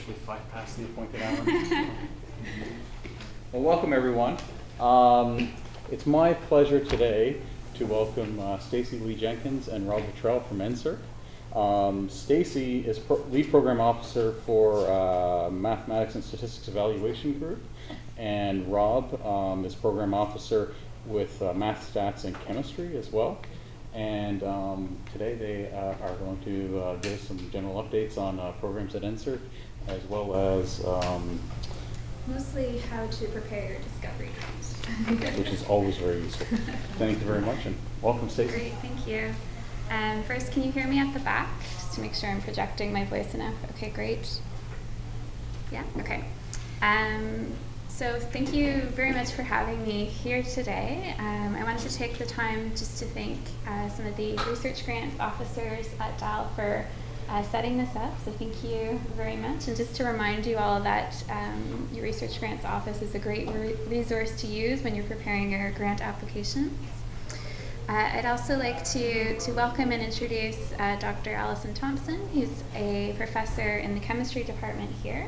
officially 5 past the appointed hour. Well, welcome everyone. It's my pleasure today to welcome Stacey Lee-Jenkins and Rob from NSERC. Stacey is lead program officer for Mathematics and Statistics Evaluation Group, and Rob is program officer with Math, Stats, and Chemistry as well. And today they are going to give us some general updates on programs at NSERC, as well as mostly how to prepare your discovery grant. which is always very useful. Thank you very much, and welcome, Stacey. Great, thank you. First, can you hear me at the back, just to make sure I'm projecting my voice enough? Okay, great. Yeah, okay. So thank you very much for having me here today. I wanted to take the time just to thank some of the research grants officers at DAL for setting this up, so thank you very much. And just to remind you all that your research grants office is a great resource to use when you're preparing your grant applications. I'd also like to welcome and introduce Dr. Allison Thompson, who's a professor in the chemistry department here,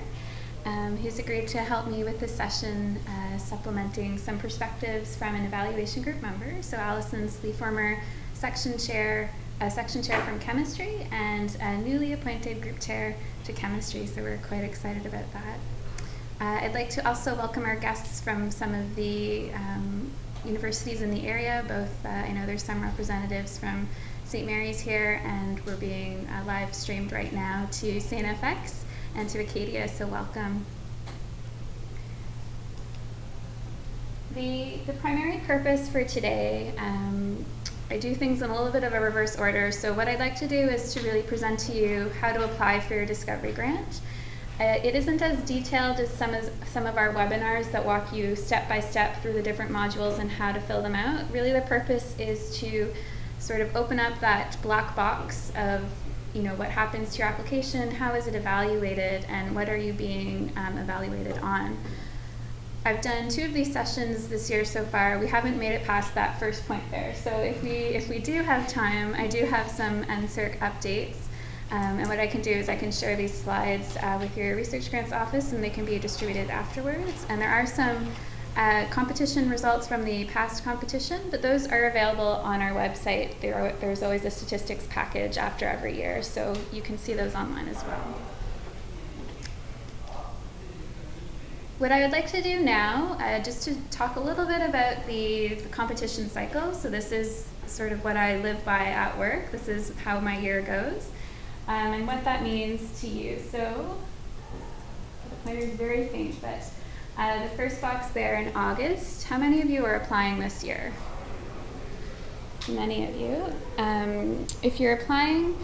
who's agreed to help me with this session, supplementing some perspectives from an evaluation group member. So Allison's the former section chair from chemistry and a newly appointed group chair to chemistry, so we're quite excited about that. I'd like to also welcome our guests from some of the universities in the area, both, I know there's some representatives from St. Mary's here, and we're being live streamed right now to St. FX and to Acadia, so welcome. The primary purpose for today, I do things in a little bit of a reverse order, so what I'd like to do is to really present to you how to apply for your discovery grant. It isn't as detailed as some of our webinars that walk you step by step through the different modules and how to fill them out. Really the purpose is to sort of open up that black box of what happens to your application, how is it evaluated, and what are you being evaluated on. I've done 2 of these sessions this year so far. We haven't made it past that first point there. So if we do have time, I do have some NSERC updates. And what I can do is I can share these slides with your research grants office, and they can be distributed afterwards. And there are some competition results from the past competition, but those are available on our website. There's always a statistics package after every year, so you can see those online as well. What I would like to do now, just to talk a little bit about the competition cycle. So this is sort of what I live by at work. This is how my year goes, and what that means to you. So the pointer is very faint, but the first box there in August, how many of you are applying this year? Many of you. If you're applying,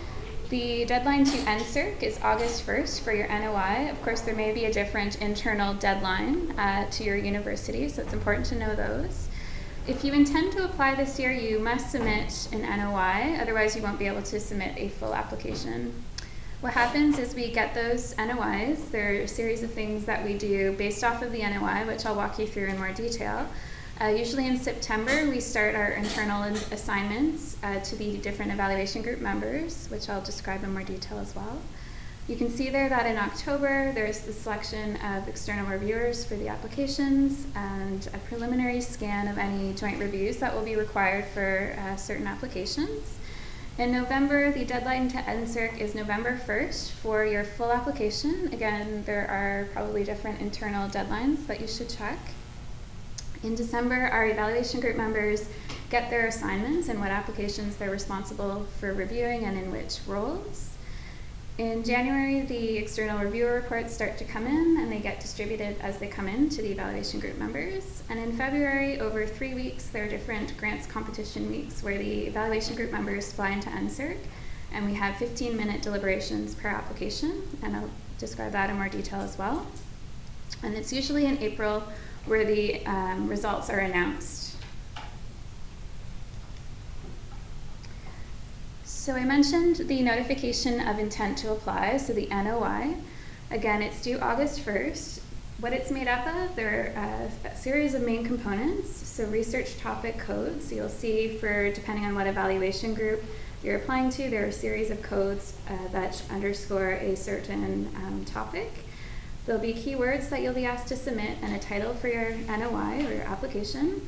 the deadline to NSERC is August 1st for your NOI. Of course, there may be a different internal deadline to your university, so it's important to know those. If you intend to apply this year, you must submit an NOI, otherwise you won't be able to submit a full application. What happens is we get those NOIs. There are a series of things that we do based off of the NOI, which I'll walk you through in more detail. Usually in September, we start our internal assignments to the different evaluation group members, which I'll describe in more detail as well. You can see there that in October, there's the selection of external reviewers for the applications and a preliminary scan of any joint reviews that will be required for certain applications. In November, the deadline to NSERC is November 1st for your full application. Again, there are probably different internal deadlines that you should check. In December, our evaluation group members get their assignments and what applications they're responsible for reviewing and in which roles. In January, the external reviewer reports start to come in, and they get distributed as they come in to the evaluation group members. And in February, over 3 weeks, there are different grants competition weeks where the evaluation group members fly into NSERC, and we have 15-minute deliberations per application, and I'll describe that in more detail as well. And it's usually in April where the results are announced. So I mentioned the notification of intent to apply, so the NOI. Again, it's due August 1st. What it's made up of, there are a series of main components. So research topic codes. So you'll see depending on what evaluation group you're applying to, there are a series of codes that underscore a certain topic. There'll be keywords that you'll be asked to submit and a title for your NOI or your application.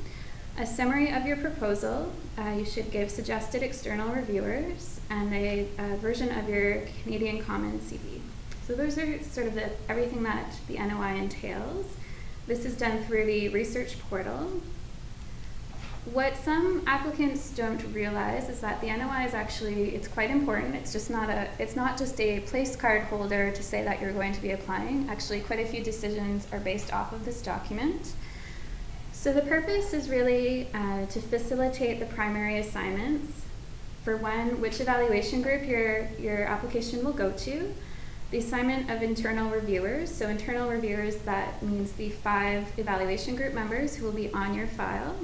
A summary of your proposal. You should give suggested external reviewers and a version of your Canadian Commons CV. So those are sort of everything that the NOI entails. This is done through the research portal. What some applicants don't realize is that the NOI is actually, it's quite important. It's not just a place card holder to say that you're going to be applying. Actually, quite a few decisions are based off of this document. So the purpose is really to facilitate the primary assignments for which evaluation group your application will go to, the assignment of internal reviewers. So internal reviewers, that means the 5 evaluation group members who will be on your file,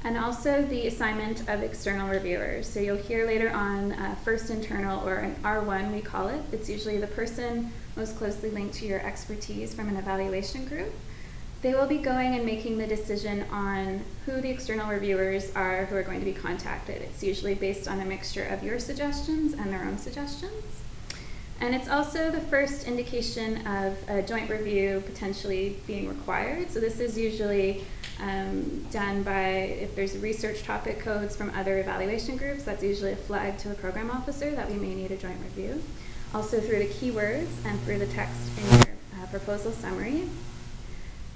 and also the assignment of external reviewers. So you'll hear later on first internal, or an R1 we call it. It's usually the person most closely linked to your expertise from an evaluation group. They will be going and making the decision on who the external reviewers are who are going to be contacted. It's usually based on a mixture of your suggestions and their own suggestions. And it's also the first indication of a joint review potentially being required. So this is usually done by, if there's research topic codes from other evaluation groups, that's usually a flag to a program officer that we may need a joint review. Also through the keywords and through the text in your proposal summary.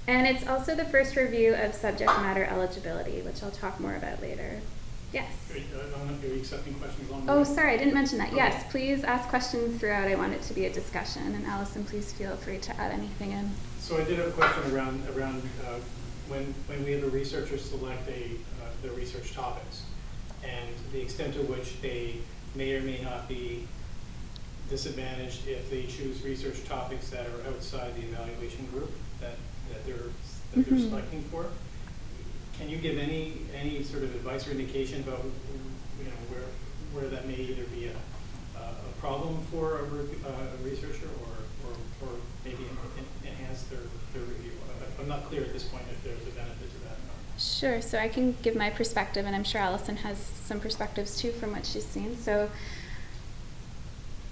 And it's also the first review of subject matter eligibility, which I'll talk more about later. Yes? Are you accepting questions along the Oh, way? sorry, I didn't mention that. Okay. Yes, please ask questions throughout. I want it to be a discussion. And Allison, please feel free to add anything in. So I did have a question around when we have a researcher select their research topics and the extent to which they may or may not be disadvantaged if they choose research topics that are outside the evaluation group that they're selecting for. Can you give any sort of advice or indication about where that may either be a problem for a researcher or maybe enhance their review? I'm not clear at this point if there's a benefit to that or not. Sure, so I can give my perspective, and I'm sure Allison has some perspectives too from what she's seen. So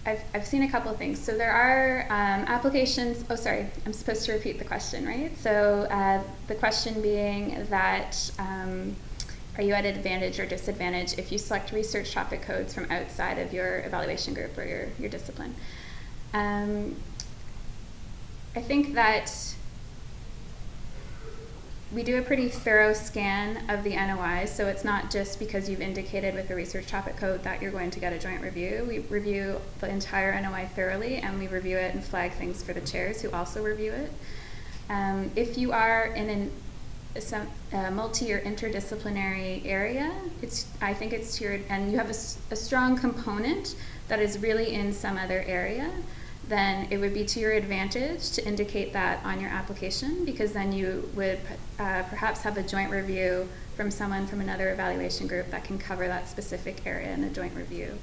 I've seen a couple of things. So there are applications, oh sorry, I'm supposed to repeat the question, right? So the question being that are you at advantage or disadvantage if you select research topic codes from outside of your evaluation group or your discipline? I think that we do a pretty thorough scan of the NOIs, so it's not just because you've indicated with the research topic code that you're going to get a joint review. We review the entire NOI thoroughly, and we review it and flag things for the chairs who also review it. If you are in a multi or interdisciplinary area, I think it's tiered, and you have a strong component that is really in some other area, then it would be to your advantage to indicate that on your application, because then you would perhaps have a joint review from someone from another evaluation group that can cover that specific area in a joint review.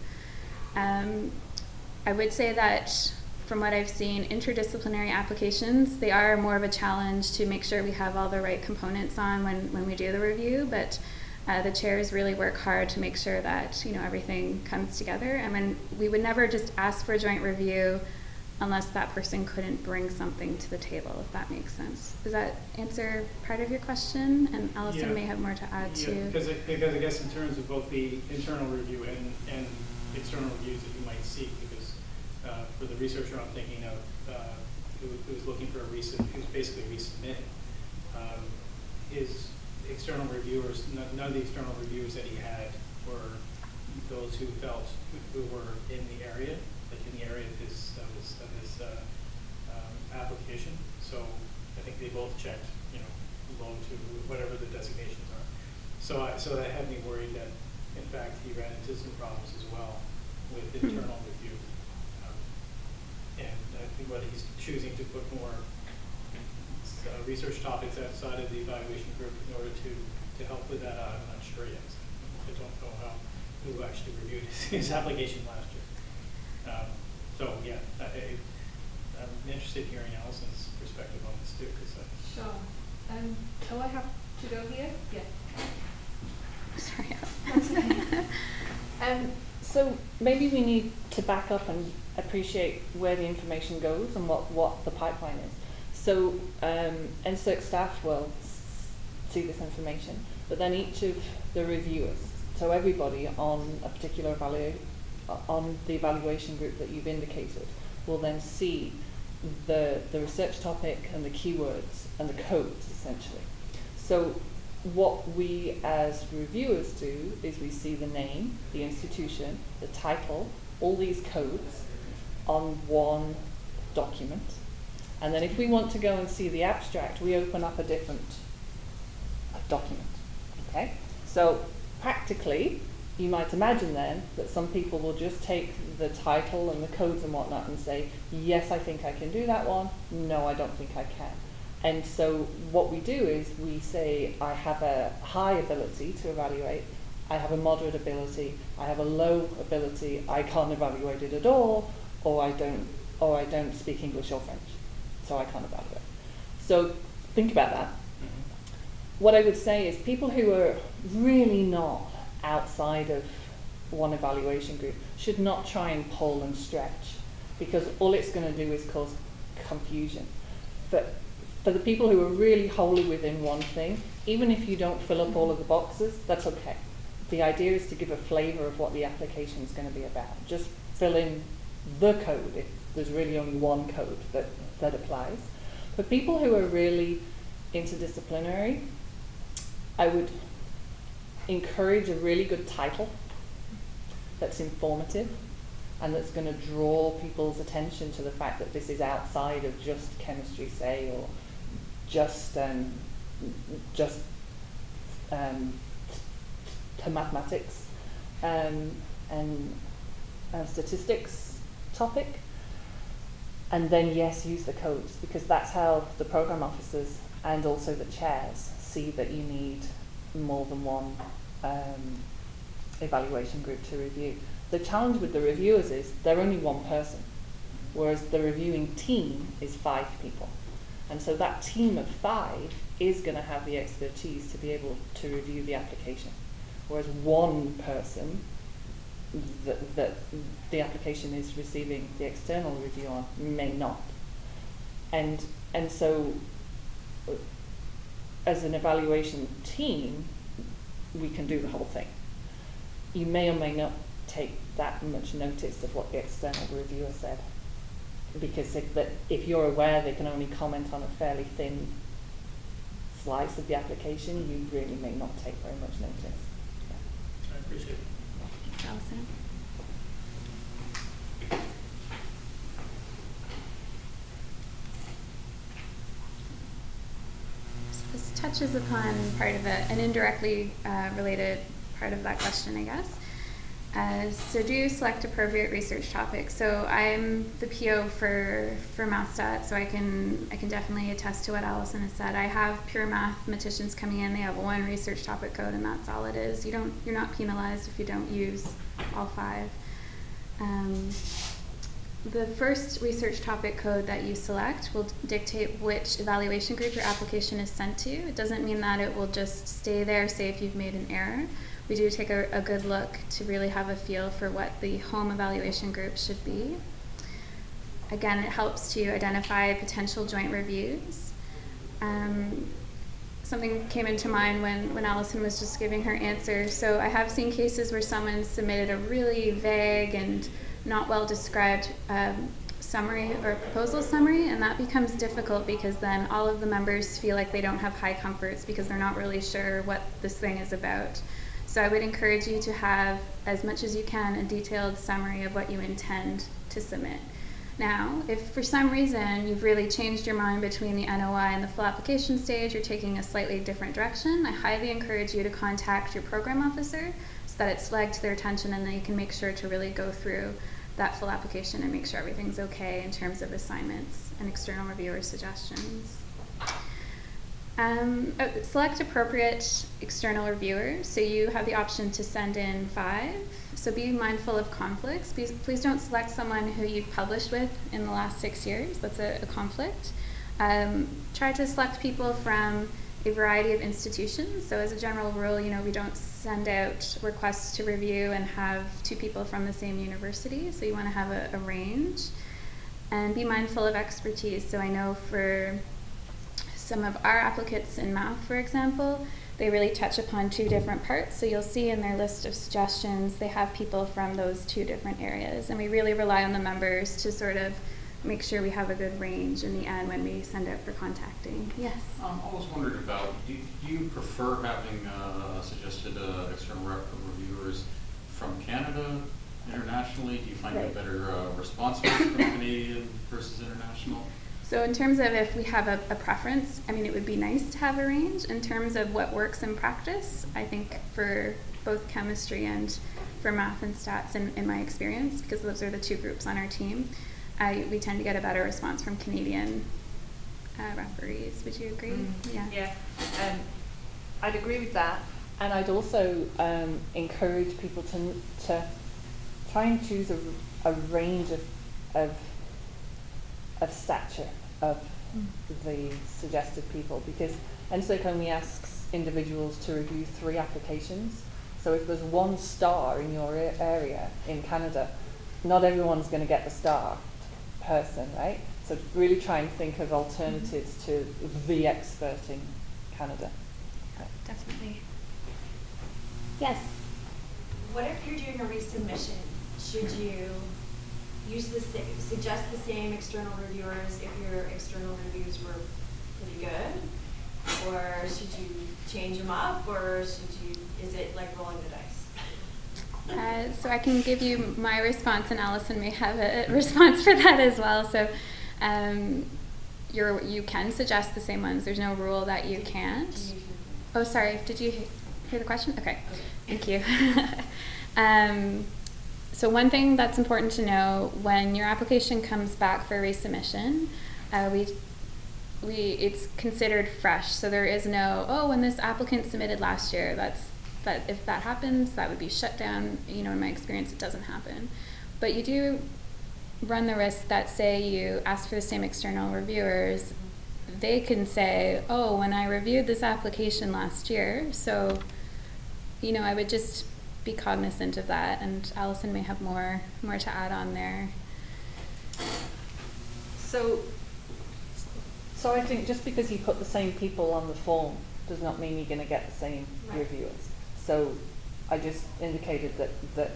I would say that from what I've seen, interdisciplinary applications, they are more of a challenge to make sure we have all the right components on when we do the review, but the chairs really work hard to make sure that everything comes together. I mean, we would never just ask for a joint review unless that person couldn't bring something to the table, if that makes sense. Does that answer part of your question? And Allison may have more to add too. Because I guess in terms of both the internal review and external reviews that you might seek, because for the researcher I'm thinking of, who was looking for who's basically resubmitting, his external reviewers, none of the external reviewers that he had were those who were in the area, of his application. So I think they both checked, low to whatever the designations are. So that had me worried that, in fact, he ran into some problems as well with internal review. And I think whether he's choosing to put more research topics outside of the evaluation group in order to help with that, I'm not sure yet. I don't know who actually reviewed his application last year. So yeah, I'm interested in hearing Allison's perspective on this too. Sure. Do I have to go here? Yeah. Sorry. That's okay. So maybe we need to back up and appreciate where the information goes and what the pipeline is. So NSERC staff will see this information, but then each of the reviewers, so everybody on a particular on the evaluation group that you've indicated, will then see the research topic and the keywords and the codes, essentially. So what we as reviewers do is we see the name, the institution, the title, all these codes on one document. And then if we want to go and see the abstract, we open up a different document. Okay? So practically, you might imagine then that some people will just take the title and the codes and whatnot and say, yes, I think I can do that one. No, I don't think I can. And so what we do is we say, I have a high ability to evaluate, I have a moderate ability, I have a low ability, I can't evaluate it at all, or I don't speak English or French, so I can't evaluate. So think about that. What I would say is people who are really not outside of one evaluation group should not try and pull and stretch, because all it's going to do is cause confusion. But for the people who are really wholly within one thing, even if you don't fill up all of the boxes, that's okay. The idea is to give a flavor of what the application is going to be about. Just fill in the code if there's really only one code that applies. For people who are really interdisciplinary, I would encourage a really good title that's informative and that's going to draw people's attention to the fact that this is outside of just chemistry, say, or just to mathematics and statistics topic. And then, yes, use the codes, because that's how the program officers and also the chairs see that you need more than one evaluation group to review. The challenge with the reviewers is they're only one person, whereas the reviewing team is 5 people. And so that team of 5 is going to have the expertise to be able to review the application, whereas one person that the application is receiving the external review on may not. And so as an evaluation team, we can do the whole thing. You may or may not take that much notice of what the external reviewer said, because if you're aware they can only comment on a fairly thin slice of the application, you really may not take very much notice. I appreciate it. Thanks, Alison. So this touches upon part of an indirectly related part of that question, I guess. So do you select appropriate research topics? So I'm the PO for MathStat, so I can definitely attest to what Alison has said. I have pure mathematicians coming in, they have one research topic code and that's all it is. You're not penalized if you don't use all 5. The first research topic code that you select will dictate which evaluation group your application is sent to. It doesn't mean that it will just stay there, say if you've made an error. We do take a good look to really have a feel for what the home evaluation group should be. Again, it helps to identify potential joint reviews. Something came into mind when Alison was just giving her answer. So I have seen cases where someone submitted a really vague and not well described summary or proposal summary, and that becomes difficult because then all of the members feel like they don't have high comforts because they're not really sure what this thing is about. So I would encourage you to have, as much as you can, a detailed summary of what you intend to submit. Now, if for some reason you've really changed your mind between the NOI and the full application stage, you're taking a slightly different direction, I highly encourage you to contact your program officer so that it's flagged to their attention and they can make sure to really go through that full application and make sure everything's okay in terms of assignments and external reviewer suggestions. Select appropriate external reviewers. So you have the option to send in 5. So be mindful of conflicts. Please don't select someone who you've published with in the last 6 years. That's a conflict. Try to select people from a variety of institutions. So as a general rule, we don't send out requests to review and have two people from the same university. So you want to have a range. And be mindful of expertise. So I know for some of our applicants in math, for example, they really touch upon two different parts. So you'll see in their list of suggestions, they have people from those two different areas. And we really rely on the members to sort of make sure we have a good range in the end when we send out for contacting. Yes? I was wondering about, do you prefer having suggested external reviewers from Canada, internationally? Do you find a better response rate from Canadian versus international? So in terms of if we have a preference, I mean, it would be nice to have a range. In terms of what works in practice, I think for both chemistry and for math and stats, in my experience, because those are the two groups on our team, we tend to get a better response from Canadian referees. Would you agree? Yeah. I'd agree with that. And I'd also encourage people to try and choose a range of stature of the suggested people, because NSERC only asks individuals to review 3 applications. So if there's 1 star in your area in Canada, not everyone's going to get the star person, right? So really try and think of alternatives to the expert in Canada. Definitely. Yes? What if you're doing a resubmission? Should you suggest the same external reviewers if your external reviews were pretty good? Or should you change them up? Or is it like rolling the dice? So I can give you my response, and Alison may have a response for that as well. So you can suggest the same ones. There's no rule that you can't. Oh, sorry. Did you hear the question? Okay. Thank you. So one thing that's important to know, when your application comes back for resubmission, it's considered fresh. So there is no, when this applicant submitted last year, if that happens, that would be shut down. In my experience, it doesn't happen. But you do run the risk that, say you ask for the same external reviewers, they can say, when I reviewed this application last year, so, I would just be cognizant of that, and Alison may have more to add on there. So I think just because you put the same people on the form does not mean you're going to get the same reviewers. So I just indicated that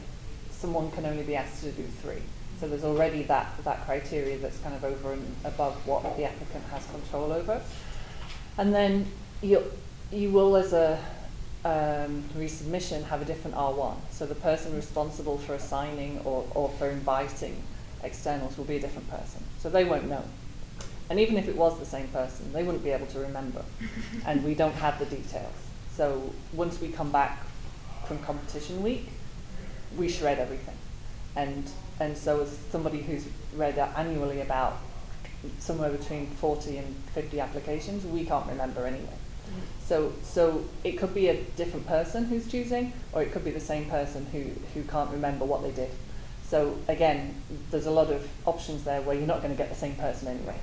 someone can only be asked to do 3. So there's already that criteria that's kind of over and above what the applicant has control over. And then you will, as a resubmission, have a different R1. So the person responsible for assigning or for inviting externals will be a different person. So they won't know. And even if it was the same person, they wouldn't be able to remember. And we don't have the details. So once we come back from competition week, we shred everything. And so as somebody who's read annually about somewhere between 40 and 50 applications, we can't remember anyway. So it could be a different person who's choosing, or it could be the same person who can't remember what they did. So again, there's a lot of options there where you're not going to get the same person anyway.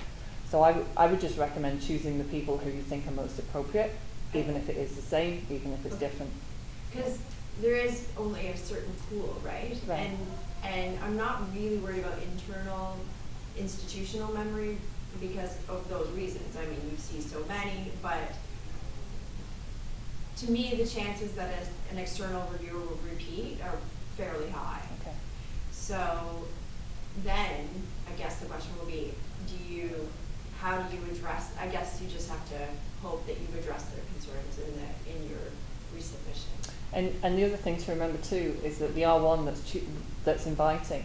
So I would just recommend choosing the people who you think are most appropriate, even if it is the same, even if it's different. Because there is only a certain pool, right? And I'm not really worried about internal institutional memory because of those reasons. I mean, we see so many, but to me, the chances that an external reviewer will repeat are fairly high. Okay. So then, I guess the question will be, how do you address, I guess you just have to hope that you've addressed their concerns in your resubmission. And the other thing to remember too is that the R1 that's inviting,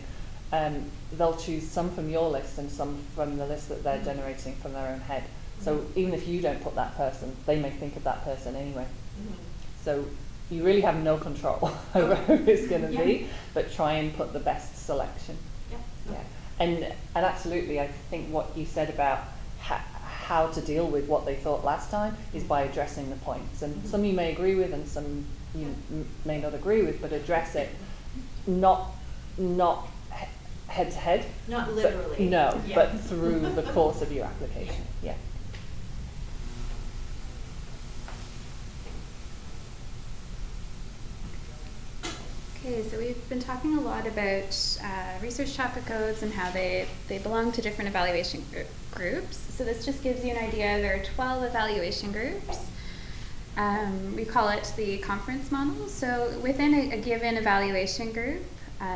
they'll choose some from your list and some from the list that they're generating from their own head. So even if you don't put that person, they may think of that person anyway. So you really have no control over who it's going to be, but try and put the best selection. Yeah. And absolutely, I think what you said about how to deal with what they thought last time is by addressing the points. And some you may agree with and some you may not agree with, but address it not head to head. Not literally. But through the course of your application. Yeah. Okay, so we've been talking a lot about research topic codes and how they belong to different evaluation groups. So this just gives you an idea. There are 12 evaluation groups. We call it the conference model. So within a given evaluation group,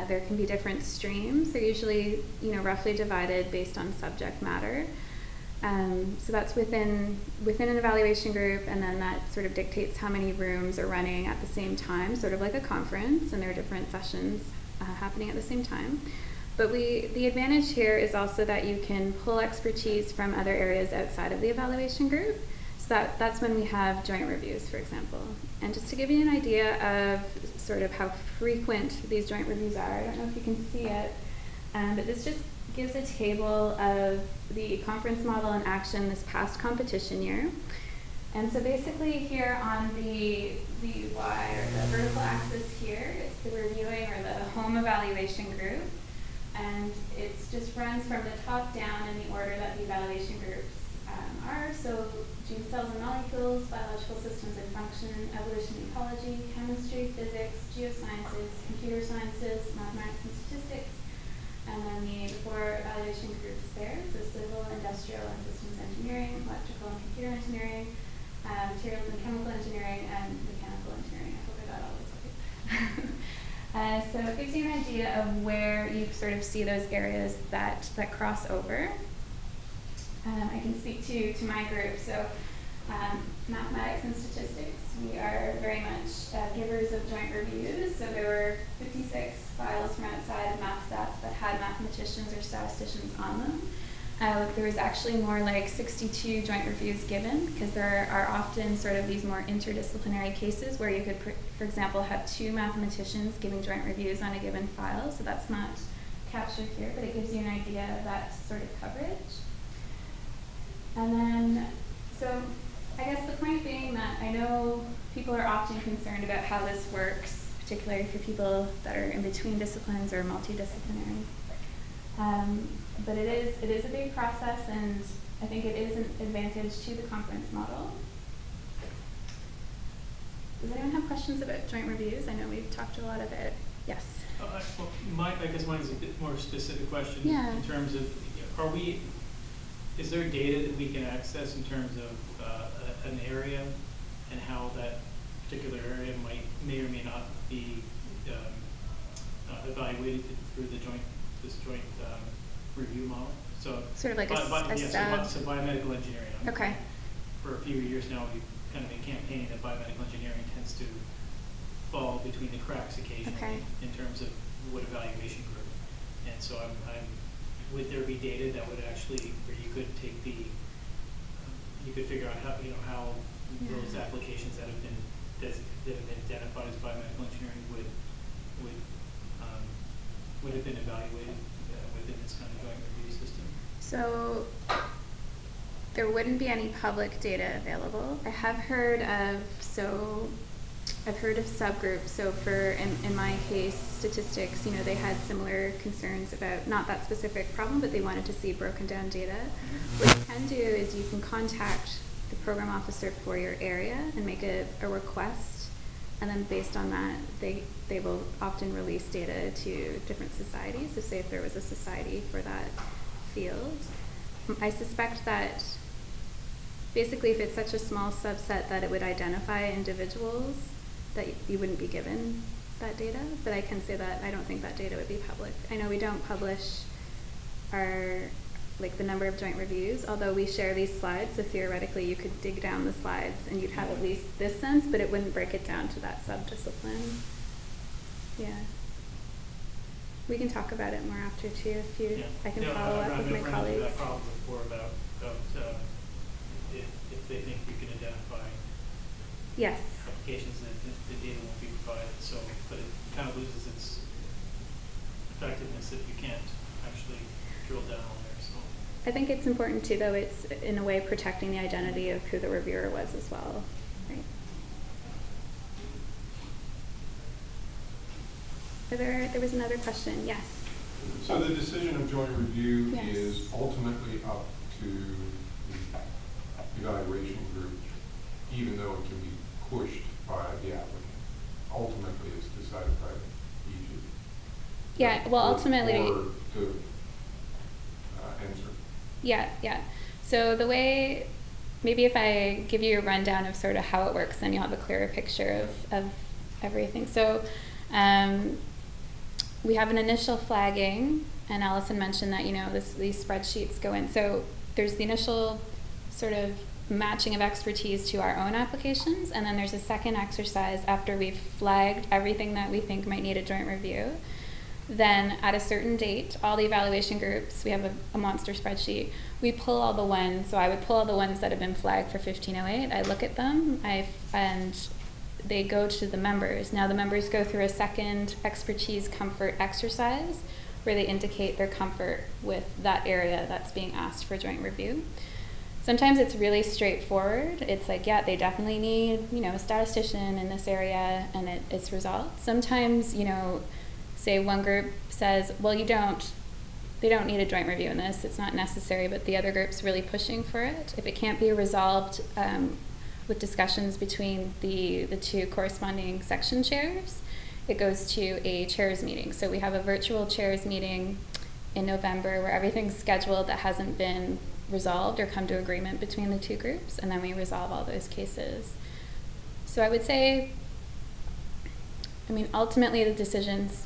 there can be different streams. They're usually, roughly divided based on subject matter. So that's within an evaluation group, and then that sort of dictates how many rooms are running at the same time, sort of like a conference, and there are different sessions happening at the same time. But the advantage here is also that you can pull expertise from other areas outside of the evaluation group. So that's when we have joint reviews, for example. And just to give you an idea of sort of how frequent these joint reviews are, I don't know if you can see it, but this just gives a table of the conference model in action this past competition year. And so basically here on the Y, or the vertical axis here, it's the reviewing or the home evaluation group. And it just runs from the top down in the order that the evaluation groups are. So gene cells and molecules, biological systems and function, evolution and ecology, chemistry, physics, geosciences, computer sciences, mathematics and statistics. And then the 4 evaluation groups there, so civil, industrial, and systems engineering, electrical and computer engineering, materials and chemical engineering, and mechanical engineering. I hope I got all those okay. So it gives you an idea of where you sort of see those areas that cross over. I can speak to my group. So mathematics and statistics, we are very much givers of joint reviews. So there were 56 files from outside of MathStats that had mathematicians or statisticians on them. There was actually more like 62 joint reviews given, because there are often sort of these more interdisciplinary cases where you could, for example, have 2 mathematicians giving joint reviews on a given file. So that's not captured here, but it gives you an idea of that sort of coverage. And then, so I guess the point being that I know people are often concerned about how this works, particularly for people that are in between disciplines or multidisciplinary. But it is a big process, and I think it is an advantage to the conference model. Does anyone have questions about joint reviews? I know we've talked a lot about it. Yes? Well, I guess mine is a bit more specific question. Yeah. In terms of, is there data that we can access in terms of an area and how that particular area may or may not be evaluated through this joint review model? So Sort of like so sub. biomedical engineering. Okay. For a few years now, we've kind of been campaigning that biomedical engineering tends to fall between the cracks occasionally in terms of what evaluation group. And so would there be data that would actually, where you could take you could figure out how those applications that have been identified as biomedical engineering would have been evaluated within this kind of joint review system? So there wouldn't be any public data available. I have heard of subgroups. So in my case, statistics, they had similar concerns about not that specific problem, but they wanted to see broken down data. What you can do is you can contact the program officer for your area and make a request, and then based on that, they will often release data to different societies. So say if there was a society for that field. I suspect that basically if it's such a small subset that it would identify individuals, that you wouldn't be given that data, but I can say that I don't think that data would be public. I know we don't publish the number of joint reviews, although we share these slides, so theoretically you could dig down the slides and you'd have at least this sense, but it wouldn't break it down to that subdiscipline. Yeah. We can talk about it more after too, I can follow up with my colleagues. That problem before about if they think you can identify Yes. applications that the data won't be provided, but it kind of loses its effectiveness if you can't actually drill down on there. So I think it's important too, though. It's in a way protecting the identity of who the reviewer was as well, right? There was another question. Yes. So the decision of joint review Yes. is ultimately up to the evaluation group, even though it can be pushed by the applicant. Ultimately, it's decided by Yeah, well, ultimately, Or to answer. yeah. So the way, maybe if I give you a rundown of sort of how it works, then you'll have a clearer picture of everything. So we have an initial flagging, and Allison mentioned that, these spreadsheets go in. So there's the initial sort of matching of expertise to our own applications, and then there's a second exercise after we've flagged everything that we think might need a joint review. Then at a certain date, all the evaluation groups, we have a monster spreadsheet, we pull all the ones, so I would pull all the ones that have been flagged for 1508, I look at them, and they go to the members. Now the members go through a second expertise comfort exercise where they indicate their comfort with that area that's being asked for joint review. Sometimes it's really straightforward. It's like, yeah, they definitely need, a statistician in this area, and it's resolved. Sometimes, say one group says, well, they don't need a joint review in this, it's not necessary, but the other group's really pushing for it. If it can't be resolved with discussions between the two corresponding section chairs, it goes to a chairs meeting. So we have a virtual chairs meeting in November where everything's scheduled that hasn't been resolved or come to agreement between the two groups, and then we resolve all those cases. So I would say, ultimately the decision's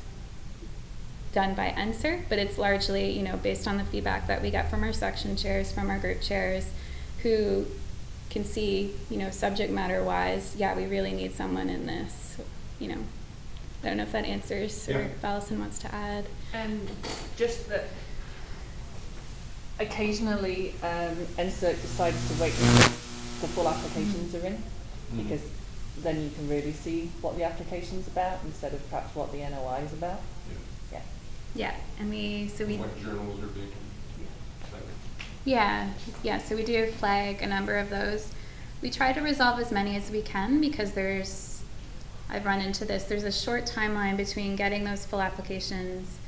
done by NSERC, but it's largely, based on the feedback that we get from our section chairs, from our group chairs, who can see, subject matter wise, yeah, we really need someone in this, I don't know if that answers, or if Allison wants to add. Just that occasionally NSERC decides to wait until the full applications are in, because then you can really see what the application's about instead of perhaps what the NOI is about. Yeah, and What journals are being Yeah, so we do flag a number of those. We try to resolve as many as we can because I've run into this, there's a short timeline between getting those full applications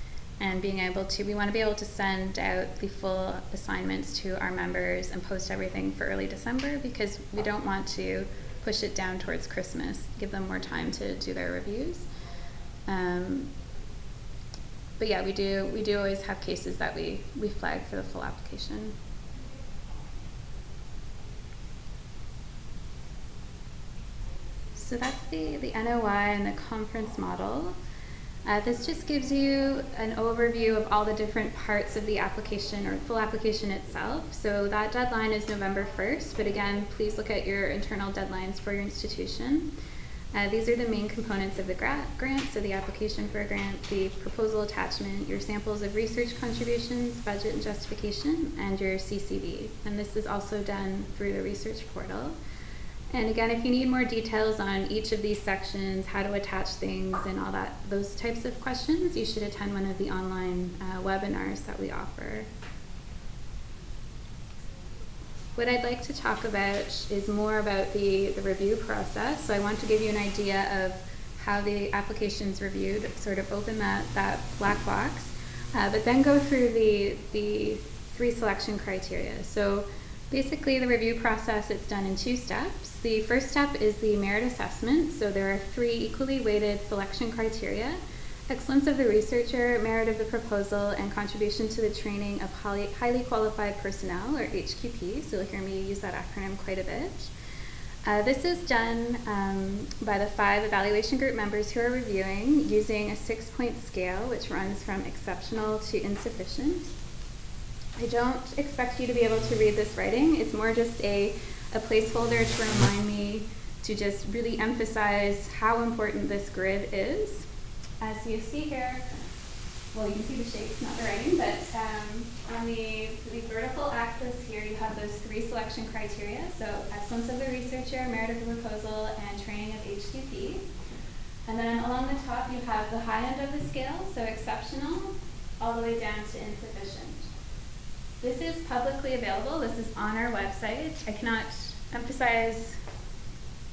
and we want to be able to send out the full assignments to our members and post everything for early December, because we don't want to push it down towards Christmas, give them more time to do their reviews. But yeah, we do always have cases that we flag for the full application. So that's the NOI and the conference model. This just gives you an overview of all the different parts of the application or full application itself. So that deadline is November 1st, but again, please look at your internal deadlines for your institution. These are the main components of the grant, so the application for a grant, the proposal attachment, your samples of research contributions, budget and justification, and your CCV. And this is also done through the research portal. And again, if you need more details on each of these sections, how to attach things and all that, those types of questions, you should attend one of the online webinars that we offer. What I'd like to talk about is more about the review process. So I want to give you an idea of how the application's reviewed, sort of open that black box, but then go through the 3 selection criteria. So basically the review process, it's done in 2 steps. The first step is the merit assessment. So there are 3 equally weighted selection criteria: excellence of the researcher, merit of the proposal, and contribution to the training of highly qualified personnel, or HQP. So you'll hear me use that acronym quite a bit. This is done by the 5 evaluation group members who are reviewing using a 6-point scale, which runs from exceptional to insufficient. I don't expect you to be able to read this writing. It's more just a placeholder to remind me to just really emphasize how important this grid is. So you see here, well, you can see the shapes, not the writing, but on the vertical axis here, you have those 3 selection criteria. So excellence of the researcher, merit of the proposal, and training of HQP. And then along the top, you have the high end of the scale, so exceptional, all the way down to insufficient. This is publicly available. This is on our website. I cannot emphasize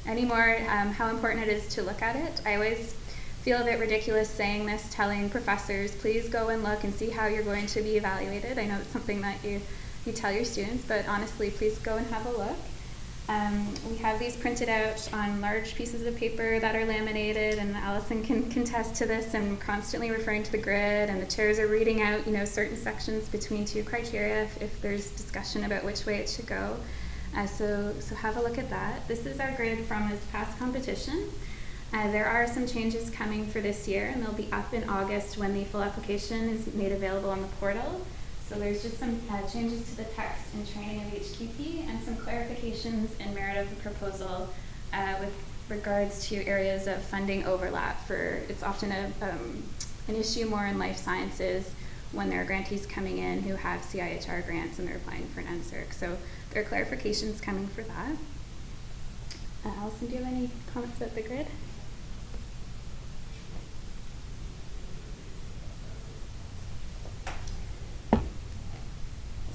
anymore how important it is to look at it. I always feel a bit ridiculous saying this, telling professors, please go and look and see how you're going to be evaluated. I know it's something that you tell your students, but honestly, please go and have a look. We have these printed out on large pieces of paper that are laminated, and Allison can contest to this. I'm constantly referring to the grid, and the chairs are reading out, certain sections between two criteria if there's discussion about which way it should go. So have a look at that. This is our grid from this past competition. There are some changes coming for this year, and they'll be up in August when the full application is made available on the portal. So there's just some changes to the text and training of HQP and some clarifications in merit of the proposal with regards to areas of funding overlap. It's often an issue more in life sciences when there are grantees coming in who have CIHR grants and they're applying for an NSERC. So there are clarifications coming for that. Allison, do you have any comments about the grid?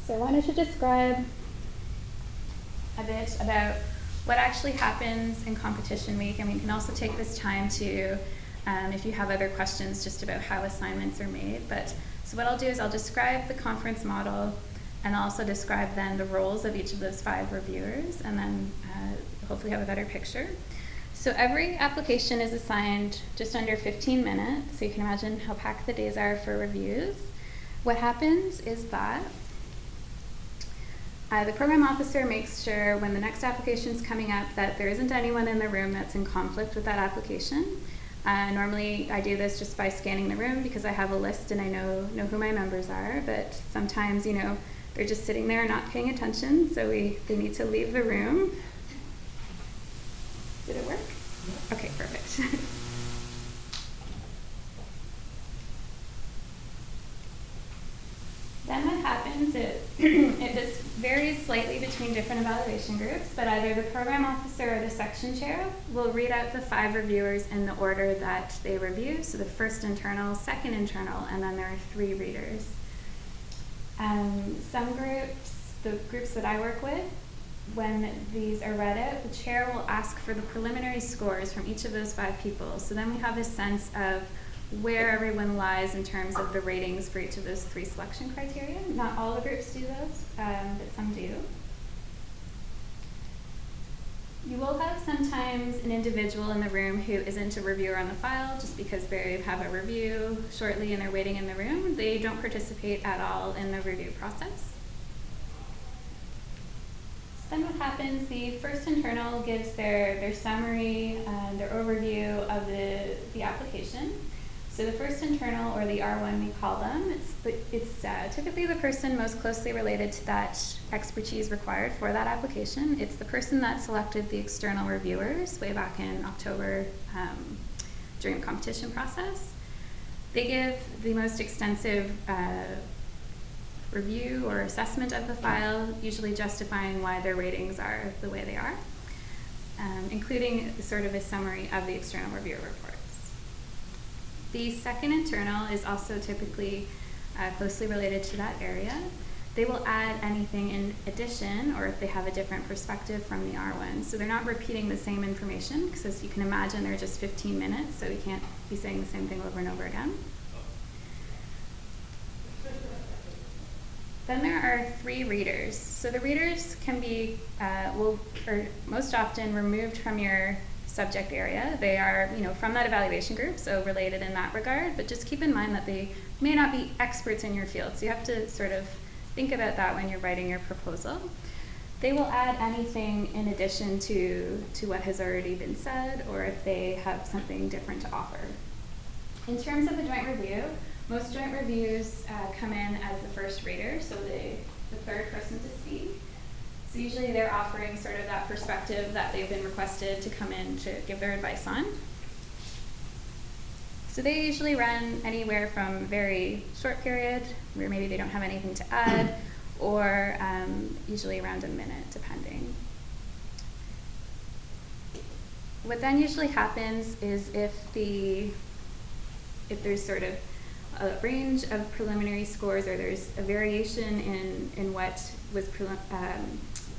So I wanted to describe a bit about what actually happens in competition week, and we can also take this time to, if you have other questions just about how assignments are made. So what I'll do is I'll describe the conference model and I'll also describe then the roles of each of those 5 reviewers, and then hopefully have a better picture. So every application is assigned just under 15 minutes, so you can imagine how packed the days are for reviews. What happens is that the program officer makes sure when the next application is coming up that there isn't anyone in the room that's in conflict with that application. Normally I do this just by scanning the room because I have a list and I know who my members are, but sometimes, they're just sitting there not paying attention, so they need to leave the room. Did it work? Okay, perfect. Then what happens is, this varies slightly between different evaluation groups, but either the program officer or the section chair will read out the 5 reviewers in the order that they review. So the first internal, second internal, and then there are 3 readers. Some groups, the groups that I work with, when these are read out, the chair will ask for the preliminary scores from each of those 5 people. So then we have a sense of where everyone lies in terms of the ratings for each of those 3 selection criteria. Not all the groups do those, but some do. You will have sometimes an individual in the room who isn't a reviewer on the file just because they have a review shortly and they're waiting in the room. They don't participate at all in the review process. So then what happens, the first internal gives their summary and their overview of the application. So the first internal, or the R1 we call them, it's typically the person most closely related to that expertise required for that application. It's the person that selected the external reviewers way back in October during the competition process. They give the most extensive review or assessment of the file, usually justifying why their ratings are the way they are, including sort of a summary of the external reviewer reports. The second internal is also typically closely related to that area. They will add anything in addition, or if they have a different perspective from the R1. So they're not repeating the same information, because as you can imagine, they're just 15 minutes, so we can't be saying the same thing over and over again. Then there are 3 readers. So the readers can be, or most often removed from your subject area. They are, from that evaluation group, so related in that regard, but just keep in mind that they may not be experts in your field. So you have to sort of think about that when you're writing your proposal. They will add anything in addition to what has already been said, or if they have something different to offer. In terms of the joint review, most joint reviews come in as the first reader, so the third person to speak. So usually they're offering sort of that perspective that they've been requested to come in to give their advice on. So they usually run anywhere from very short period, where maybe they don't have anything to add, or usually around a minute, depending. What then usually happens is if there's sort of a range of preliminary scores, or there's a variation in what was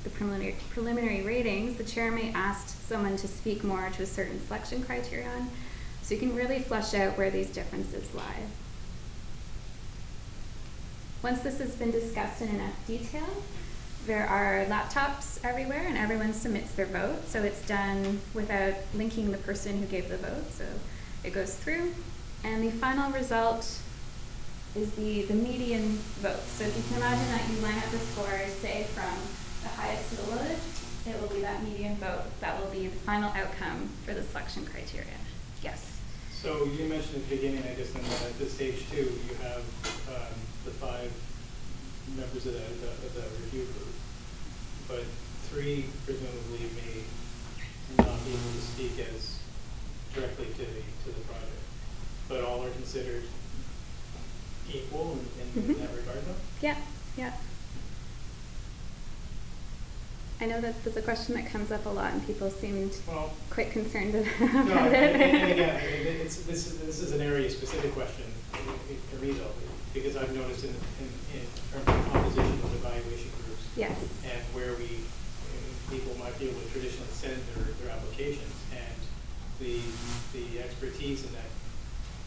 the preliminary ratings, the chair may ask someone to speak more to a certain selection criterion, so you can really flesh out where these differences lie. Once this has been discussed in enough detail, There are laptops everywhere and everyone submits their vote, so it's done without linking the person who gave the vote, so it goes through. And the final result is the median vote. So if you can imagine that you line up the scores, say from the highest to the lowest, it will be that median vote. That will be the final outcome for the selection criteria. Yes? So you mentioned at the beginning, I guess, at this stage 2, you have the 5 members of the review group, but 3 presumably may not be able to speak as directly to the project, but all are considered equal in that regard, though? Yeah, yeah. I know that there's a question that comes up a lot, and people seemed quite concerned about it. And again, this is an area-specific question for me, though, because I've noticed in terms of composition of evaluation groups, Yes. and where people might be able to traditionally send their applications, and the expertise in that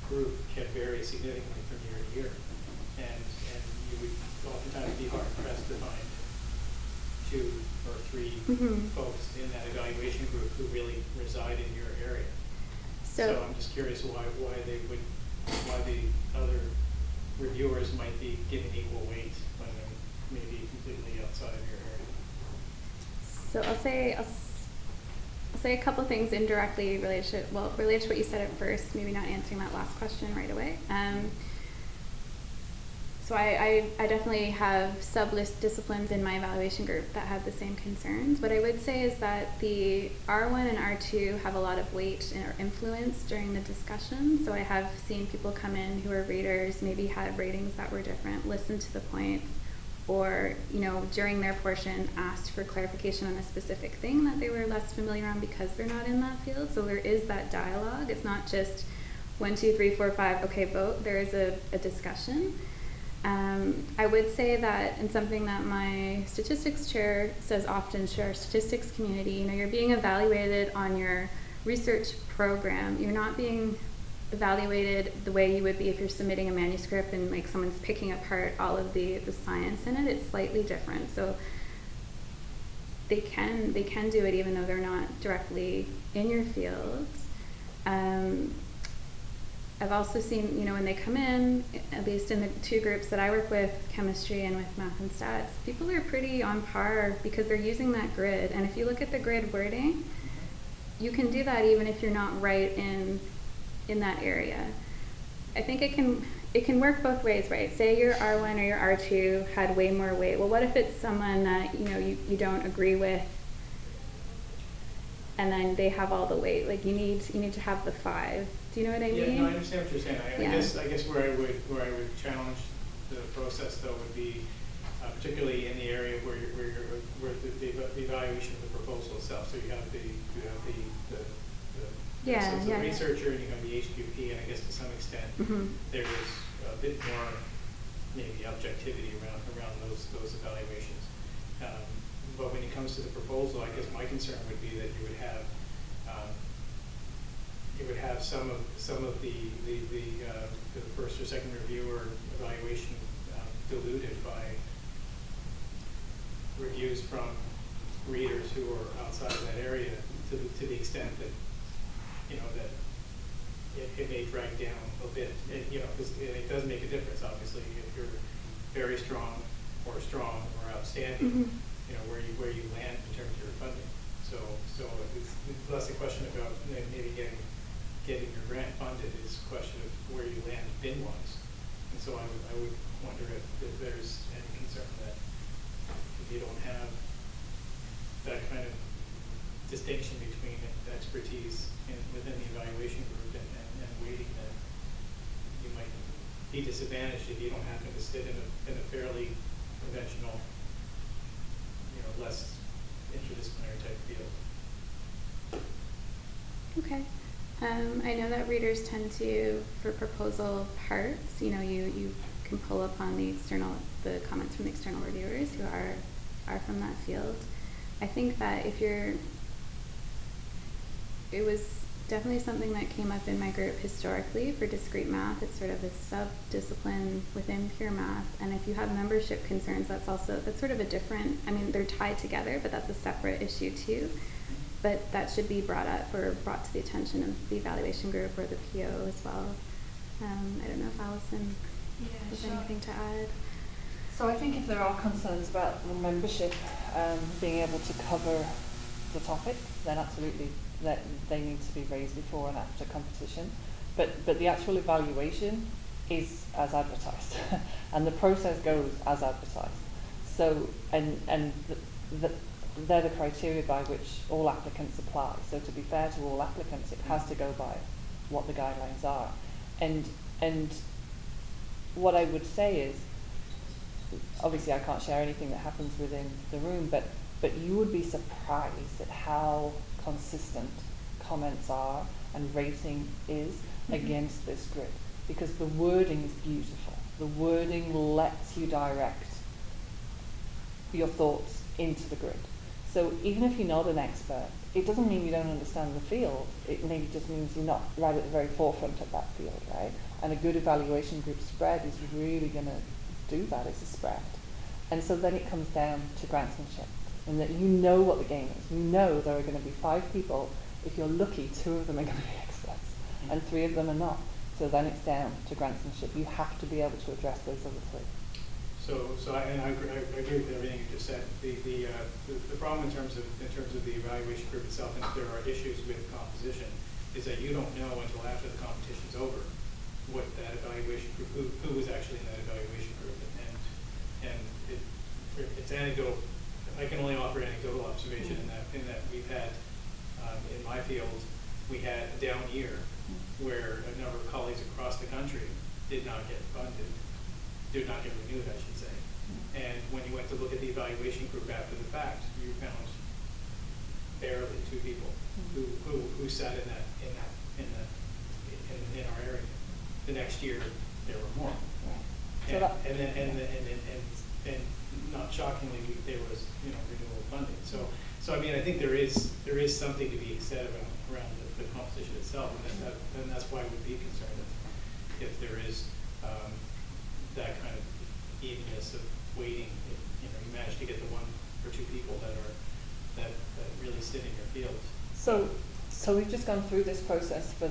group can vary significantly from year to year, and you would oftentimes be hard pressed to find 2 or 3 folks in that evaluation group who really reside in your area. So I'm just curious why the other reviewers might be given equal weight when they're maybe completely outside of your area. So I'll say a couple things indirectly related to what you said at first, maybe not answering that last question right away. So I definitely have sub-list disciplines in my evaluation group that have the same concerns. What I would say is that the R1 and R2 have a lot of weight or influence during the discussion. So I have seen people come in who are readers, maybe had ratings that were different, listen to the points, or during their portion asked for clarification on a specific thing that they were less familiar on because they're not in that field. So there is that dialogue. It's not just 1, 2, 3, 4, 5, okay, vote. There is a discussion. I would say that, and something that my statistics chair says often to our statistics community, you're being evaluated on your research program. You're not being evaluated the way you would be if you're submitting a manuscript and like someone's picking apart all of the science in it. It's slightly different. So they can do it even though they're not directly in your field. I've also seen, when they come in, at least in the 2 groups that I work with, chemistry and with math and stats, people are pretty on par because they're using that grid. And if you look at the grid wording, you can do that even if you're not right in that area. I think it can work both ways, right? Say your R1 or your R2 had way more weight. Well, what if it's someone that you don't agree with, and then they have all the weight? Like you need to have the 5. Do you know what I mean? Yeah, no, I understand what you're saying. I guess where I would challenge the process though would be particularly in the area where the evaluation of the proposal itself. So you have the researcher, and you have the HQP, and I guess to some extent there's a bit more maybe objectivity around those evaluations. But when it comes to the proposal, I guess my concern would be that you would have some of the first or second reviewer evaluation diluted by reviews from readers who are outside of that area to the extent that that it may drag down a bit. Because it does make a difference, obviously, if you're very strong or outstanding, where you land in terms of your funding. So it's less a question about maybe getting your grant funded. It's a question of where you land bin-wise. And so I would wonder if there's any concern that if you don't have that kind of distinction between expertise within the evaluation group and weighting, that you might be disadvantaged if you don't happen to sit in a fairly conventional, less interdisciplinary type field. Okay. I know that readers tend to, for proposal parts, you can pull upon the comments from the external reviewers who are from that field. I think that definitely something that came up in my group historically for discrete math. It's sort of a sub-discipline within pure math. And if you have membership concerns, that's sort of a different, I mean, they're tied together, but that's a separate issue too. But that should be brought up or brought to the attention of the evaluation group or the PO as well. I don't know if Allison has anything to add. So I think if there are concerns about the membership being able to cover the topic, then absolutely that they need to be raised before and after competition. But the actual evaluation is as advertised, and the process goes as advertised. So they're the criteria by which all applicants apply. So to be fair to all applicants, it has to go by what the guidelines are. And what I would say is, obviously I can't share anything that happens within the room, but you would be surprised at how consistent comments are and rating is against this grid, because the wording is beautiful. The wording lets you direct your thoughts into the grid. So even if you're not an expert, it doesn't mean you don't understand the field. It maybe just means you're not right at the very forefront of that field, right? And a good evaluation group spread is really going to do that. It's a spread. And so then it comes down to grantsmanship, and that you know what the game is. You know there are going to be 5 people. If you're lucky, 2 of them are going to be experts, and 3 of them are not. So then it's down to grantsmanship. You have to be able to address those other 3. So I agree with everything you just said. The problem in terms of the evaluation group itself, and if there are issues with composition, is that you don't know until after the competition's over what that evaluation group, who was actually in that evaluation group, and it's anecdotal. I can only offer anecdotal observation in that we've had in my field, we had a down year where a number of colleagues across the country did not get funded. Did not get renewed, I should say. And when you went to look at the evaluation group after the fact, you found barely 2 people who sat in our area. The next year there were more. So and not shockingly, there was renewal funding. So I mean, I think there is something to be said around the composition itself, and that's why I would be concerned if there is that kind of evenness of weighting. If you manage to get the 1 or 2 people that really sit in your field. So we've just gone through this process for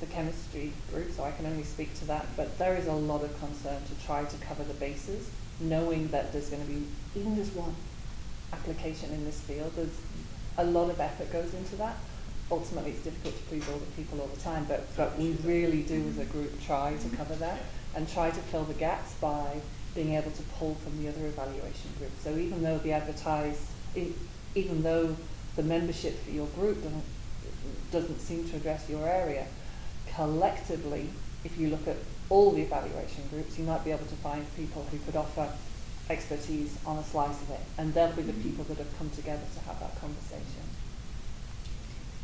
the chemistry group, so I can only speak to that, but there is a lot of concern to try to cover the bases, knowing that there's going to be even just 1 application in this field. There's a lot of effort goes into that. Ultimately, it's difficult to please all the people all the time, but we really do as a group try to cover that and try to fill the gaps by being able to pull from the other evaluation groups. So even though even though the membership for your group doesn't seem to address your area, collectively, if you look at all the evaluation groups, you might be able to find people who could offer expertise on a slice of it, and they'll be the people that have come together to have that conversation.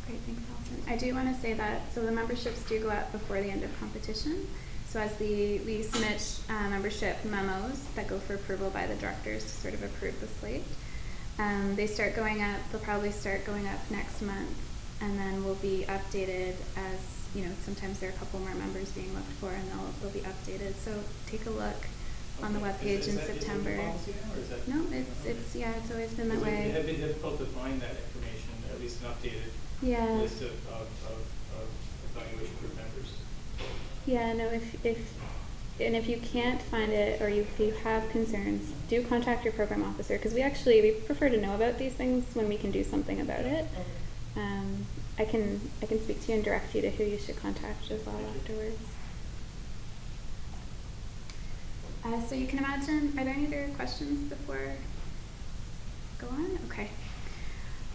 Great, thanks, Alison. I do want to say that, so the memberships do go out before the end of competition. So as we submit membership memos that go for approval by the directors to sort of approve the slate, they start going up, they'll probably start going up next month, and then will be updated as, sometimes there are a couple more members being looked for, and they'll be updated. So take a look on the webpage in September. Is that policy now, or is that? No, it's always been that way. It had been difficult to find that information, at least an updated list of evaluation group members. Yeah, no, if you can't find it, or if you have concerns, do contact your program officer, because we prefer to know about these things when we can do something about it. I can speak to you and direct you to who you should contact as well afterwards. So you can imagine, are there any other questions before go on? Okay.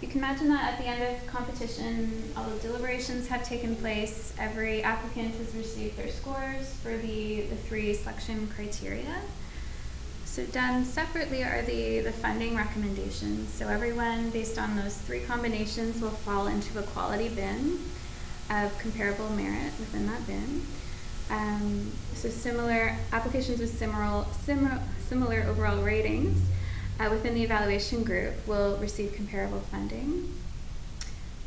You can imagine that at the end of competition, all the deliberations have taken place. Every applicant has received their scores for the 3 selection criteria. So done separately are the funding recommendations. So everyone, based on those 3 combinations, will fall into a quality bin of comparable merit within that bin. So similar applications with similar overall ratings within the evaluation group will receive comparable funding.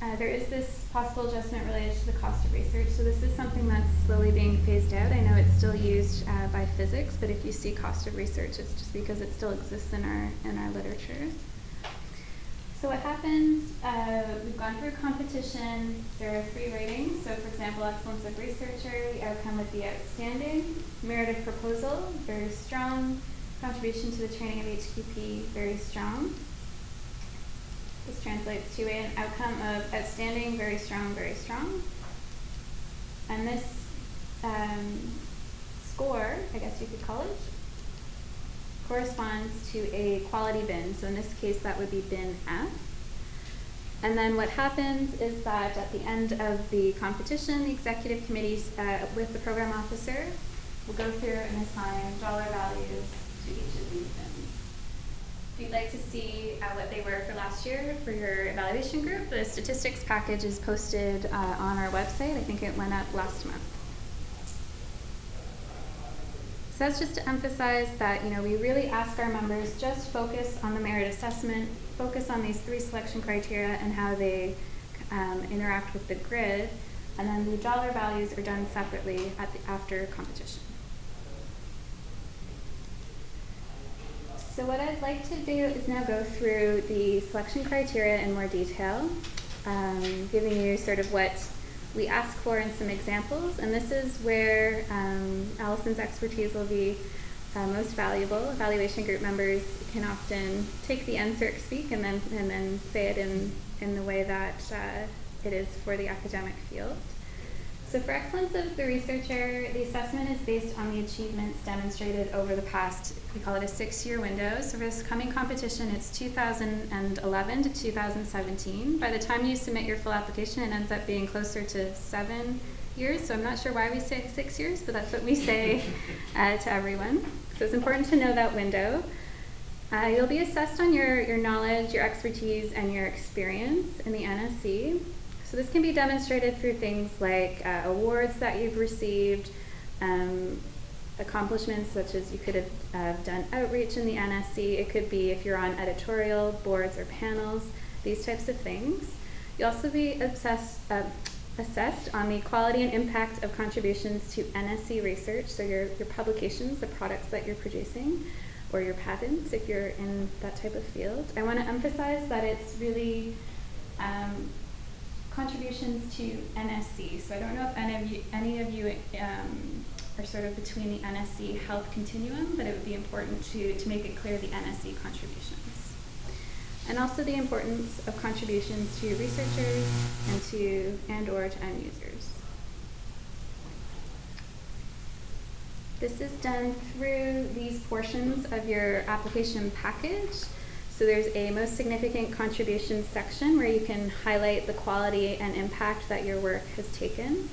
there is this possible adjustment related to the cost of research. So this is something that's slowly being phased out. I know it's still used by physics, but if you see cost of research, it's just because it still exists in our literature. So what happens, we've gone through competition. There are 3 ratings. So for example, excellence of researcher, the outcome would be outstanding. Merit of proposal, very strong. Contribution to the training of HQP, very strong. This translates to an outcome of outstanding, very strong, very strong. And this score, I guess you could call it, corresponds to a quality bin. So in this case, that would be bin F. And then what happens is that at the end of the competition, the executive committee with the program officer will go through and assign dollar values to each of these bins. If you'd like to see what they were for last year for your evaluation group, the statistics package is posted on our website. I think it went up last month. So that's just to emphasize that, we really ask our members just focus on the merit assessment, focus on these 3 selection criteria and how they interact with the grid, and then the dollar values are done separately after competition. So what I'd like to do is now go through the selection criteria in more detail, giving you sort of what we ask for in some examples, and this is where Allison's expertise will be most valuable. Evaluation group members can often take the NSERC speak and then say it in the way that it is for the academic field. So for excellence of the researcher, the assessment is based on the achievements demonstrated over the past, we call it a 6-year window. So for this coming competition, it's 2011 to 2017. By the time you submit your full application, it ends up being closer to 7 years. So I'm not sure why we say 6 years, but that's what we say to everyone. So it's important to know that window. You'll be assessed on your knowledge, your expertise, and your experience in the NSE. So this can be demonstrated through things like awards that you've received, accomplishments such as you could have done outreach in the NSE. It could be if you're on editorial boards or panels, these types of things. You'll also be assessed on the quality and impact of contributions to NSE research, so your publications, the products that you're producing, or your patents if you're in that type of field. I want to emphasize that it's really contributions to NSE. So I don't know if any of you are sort of between the NSE health continuum, but it would be important to make it clear the NSE contributions. And also the importance of contributions to researchers and/or to end users. This is done through these portions of your application package. So there's a most significant contributions section where you can highlight the quality and impact that your work has taken.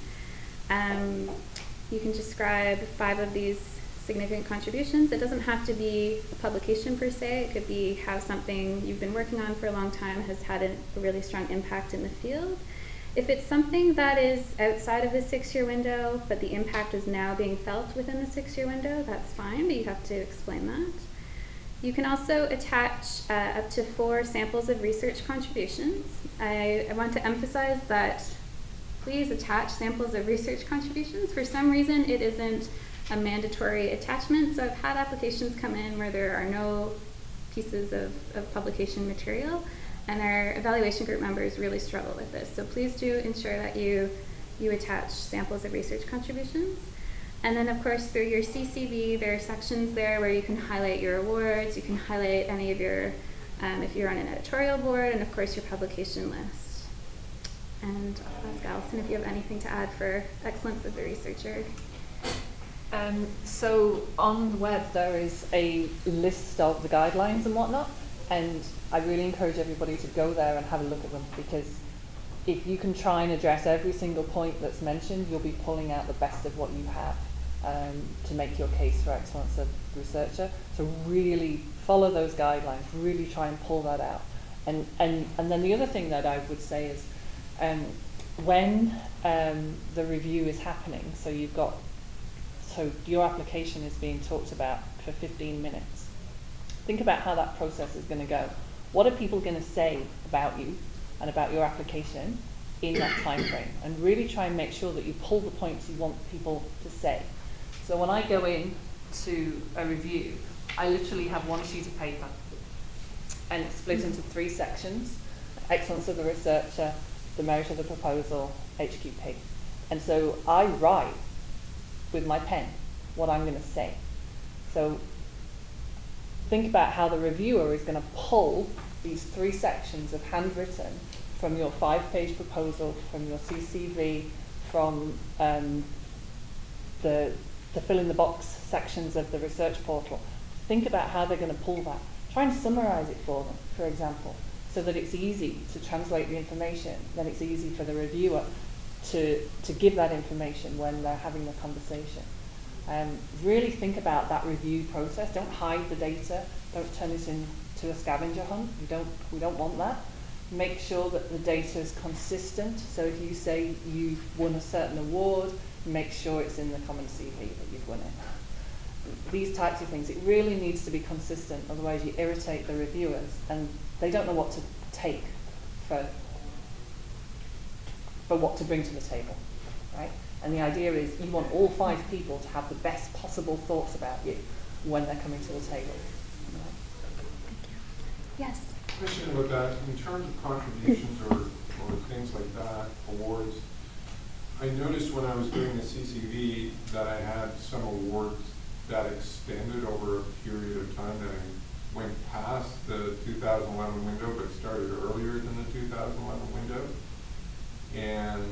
You can describe 5 of these significant contributions. It doesn't have to be a publication per se. It could be how something you've been working on for a long time has had a really strong impact in the field. If it's something that is outside of the 6-year window, but the impact is now being felt within the 6-year window, that's fine, but you have to explain that. You can also attach up to 4 samples of research contributions. I want to emphasize that please attach samples of research contributions. For some reason, it isn't a mandatory attachment, so I've had applications come in where there are no pieces of publication material, and our evaluation group members really struggle with this. So please do ensure that you attach samples of research contributions. And then, of course, through your CCV, there are sections there where you can highlight your awards, you can highlight any of your, if you're on an editorial board, and of course your publication list. And I'll ask Allison if you have anything to add for excellence of the researcher. So on the web there is a list of the guidelines and whatnot, and I really encourage everybody to go there and have a look at them, because if you can try and address every single point that's mentioned, you'll be pulling out the best of what you have to make your case for excellence of researcher. So really follow those guidelines, really try and pull that out. And then the other thing that I would say is when the review is happening, so your application is being talked about for 15 minutes. Think about how that process is going to go. What are people going to say about you? and about your application in that time frame, and really try and make sure that you pull the points you want people to say. So when I go in to a review, I literally have one sheet of paper, and it's split into 3 sections: excellence of the researcher, the merit of the proposal, HQP. And so I write with my pen what I'm going to say. So think about how the reviewer is going to pull these 3 sections of handwritten from your 5-page proposal, from your CCV, from the fill in the box sections of the research portal. Think about how they're going to pull that. Try and summarize it for them, for example, so that it's easy to translate the information. Then it's easy for the reviewer to give that information when they're having the conversation. Really think about that review process. Don't hide the data. Don't turn this into a scavenger hunt. We don't want that. Make sure that the data is consistent. So if you say you've won a certain award, make sure it's in the common CV that you've won it. These types of things. It really needs to be consistent, otherwise you irritate the reviewers and they don't know what to take for what to bring to the table, right? And the idea is you want all 5 people to have the best possible thoughts about you when they're coming to the table. Yes. Question about that, in terms of contributions or things like that, awards, I noticed when I was doing the CCV that I had some awards that extended over a period of time that went past the 2011 window but started earlier than the 2011 window. And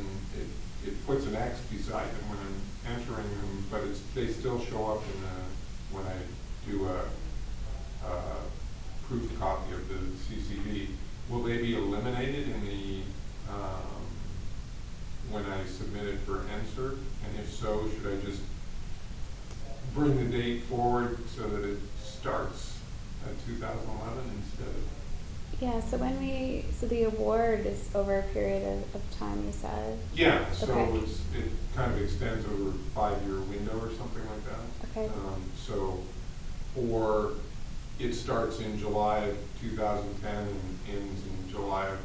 it puts an X beside them when I'm entering them, but they still show up when I do a proof copy of the CCV. Will they be eliminated in the when I submit it for NSERC? And if so, should I just bring the date forward so that it starts at 2011 instead of? Yeah, so the award is over a period of time, you said? Yeah, so okay. it kind of extends over a 5-year window or something like that. Okay. Or it starts in July of 2010 and ends in July of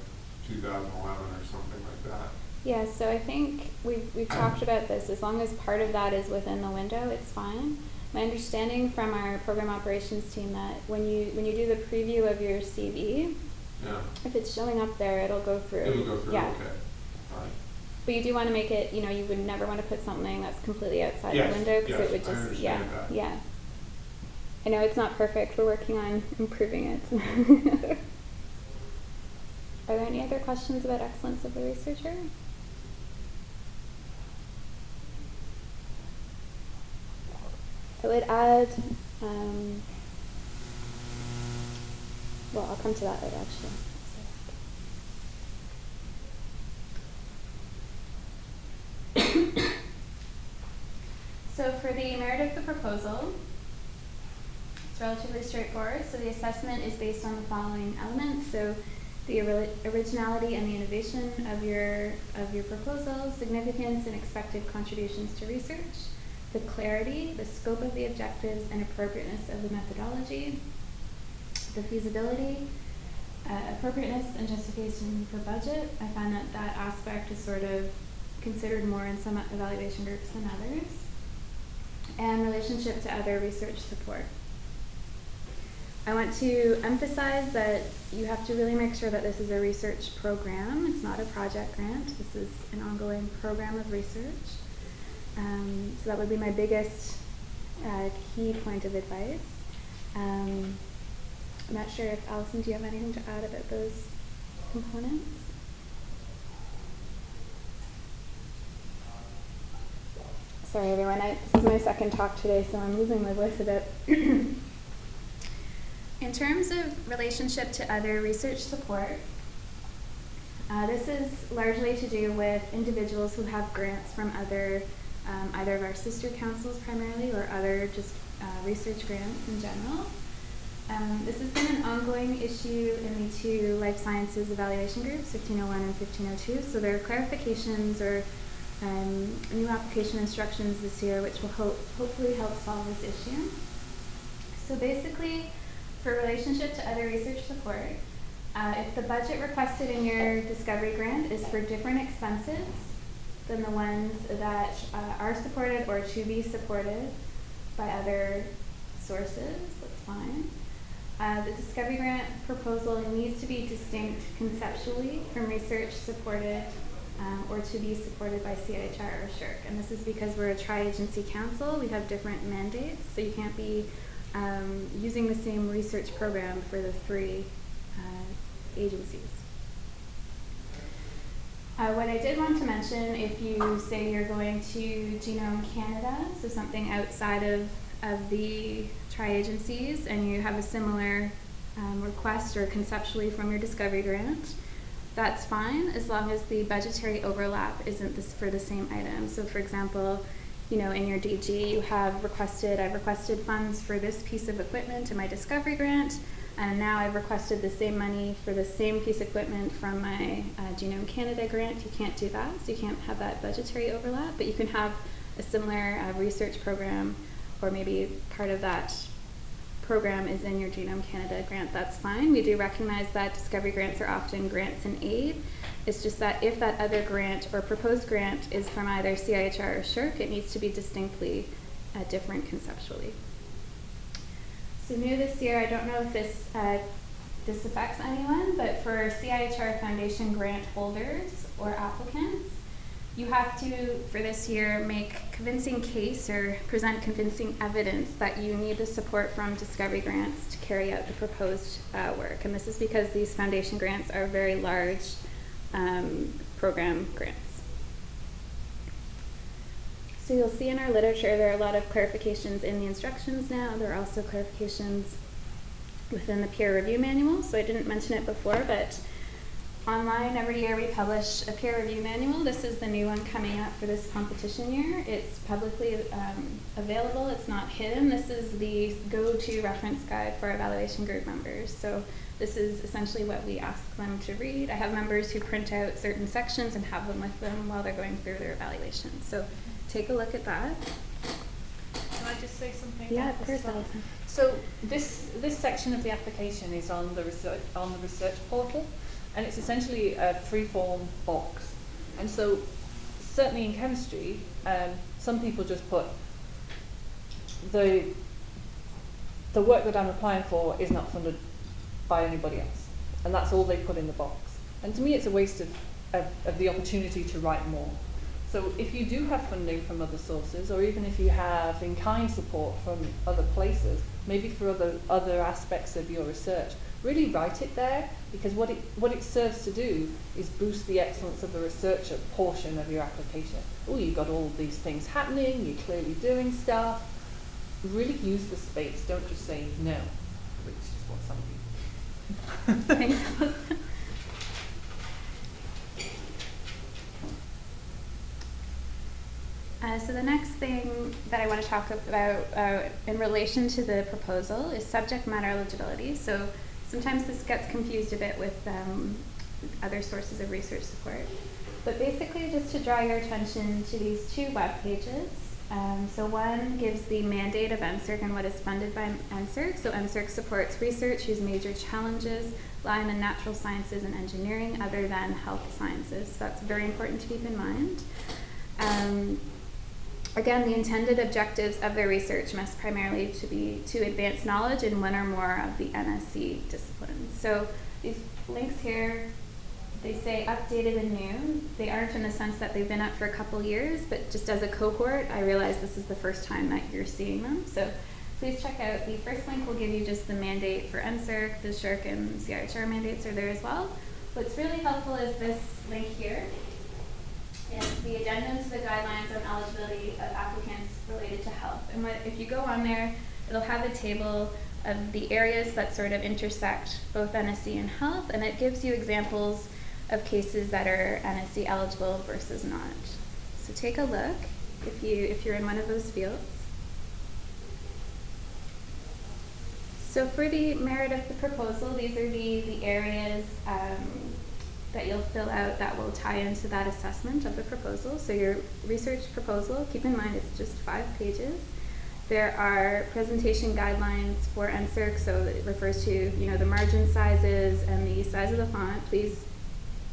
2011 or something like that. Yeah, so I think we've talked about this. As long as part of that is within the window, it's fine. My understanding from our program operations team that when you do the preview of your CV, yeah, if it's showing up there, it'll go through. It'll go through, yeah. Okay. All right. But you do want to make it, you would never want to put something that's completely outside Yes, the window because yes, it would I just, understand that. yeah. I know it's not perfect. We're working on improving it. Are there any other questions about excellence of the researcher? I would add, well, I'll come to that later actually. So for the merit of the proposal, it's relatively straightforward. So the assessment is based on the following elements. So the originality and the innovation of your proposal, significance and expected contributions to research, the clarity, the scope of the objectives, and appropriateness of the methodology, the feasibility, appropriateness and justification for budget. I find that aspect is sort of considered more in some evaluation groups than others, and relationship to other research support. I want to emphasize that you have to really make sure that this is a research program. It's not a project grant. This is an ongoing program of research. So that would be my biggest key point of advice. I'm not sure if Alison, do you have anything to add about those components? Sorry everyone, this is my second talk today, so I'm losing my voice a bit. In terms of relationship to other research support, this is largely to do with individuals who have grants from other, either of our sister councils primarily, or other just research grants in general. This has been an ongoing issue in the 2 life sciences evaluation groups, 1501 and 1502. So there are clarifications or new application instructions this year which will hopefully help solve this issue. So basically, for relationship to other research support, If the budget requested in your discovery grant is for different expenses than the ones that are supported or to be supported by other sources, that's fine. The discovery grant proposal needs to be distinct conceptually from research supported or to be supported by CIHR or SSHRC. And this is because we're a tri-agency council. We have different mandates, so you can't be using the same research program for the three agencies. What I did want to mention, if you say you're going to Genome Canada, so something outside of the tri-agencies, and you have a similar request or conceptually from your discovery grant, that's fine as long as the budgetary overlap isn't for the same item. So for example, in your DG you have I've requested funds for this piece of equipment in my discovery grant, and now I've requested the same money for the same piece of equipment from my Genome Canada grant. You can't do that, so you can't have that budgetary overlap, but you can have a similar research program, or maybe part of that program is in your Genome Canada grant. That's fine. We do recognize that discovery grants are often grants and aid. It's just that if that other grant or proposed grant is from either CIHR or SSHRC, it needs to be distinctly different conceptually. So new this year, I don't know if this affects anyone, but for CIHR Foundation grant holders or applicants, you have to, for this year, make convincing case or present convincing evidence that you need the support from discovery grants to carry out the proposed work. And this is because these foundation grants are very large program grants. So you'll see in our literature there are a lot of clarifications in the instructions now. There are also clarifications within the peer review manual. So I didn't mention it before, but online every year we publish a peer review manual. This is the new one coming up for this competition year. It's publicly available. It's not hidden. This is the go-to reference guide for our evaluation group members. So this is essentially what we ask them to read. I have members who print out certain sections and have them with them while they're going through their evaluation. So take a look at that. Can I just say something? Yeah, about of this course, slide? Alison. So this section of the application is on the research portal, and it's essentially a free-form box. And so certainly in chemistry, some people just put the work that I'm applying for is not funded by anybody else, and that's all they put in the box. And to me, it's a waste of the opportunity to write more. So if you do have funding from other sources, or even if you have in-kind support from other places, maybe for other aspects of your research, really write it there, because what it serves to do is boost the excellence of the researcher portion of your application. Oh, you've got all these things happening, you're clearly doing stuff. Really use the space, don't just say no, which is what some people. Thanks. So the next thing that I want to talk about in relation to the proposal is subject matter eligibility. So sometimes this gets confused a bit with other sources of research support. But basically, just to draw your attention to these two web pages. So one gives the mandate of NSERC and what is funded by NSERC. So NSERC supports research whose major challenges lie in the natural sciences and engineering other than health sciences. So that's very important to keep in mind. Again, the intended objectives of their research must primarily be to advance knowledge in one or more of the NSC disciplines. So these links here, they say updated and new. They aren't in the sense that they've been up for a couple years, but just as a cohort, I realize this is the first time that you're seeing them. So please check out, the first link will give you just the mandate for NSERC, the SSHRC and CIHR mandates are there as well. What's really helpful is this link here. It's the addendum to the guidelines on eligibility of applicants related to health. And if you go on there, it'll have a table of the areas that sort of intersect both NSC and health, and it gives you examples of cases that are NSC eligible versus not. So take a look if you're in one of those fields. So for the merit of the proposal, these are the areas that you'll fill out that will tie into that assessment of the proposal. So your research proposal, keep in mind it's just 5 pages. There are presentation guidelines for NSERC, so it refers to the margin sizes and the size of the font. Please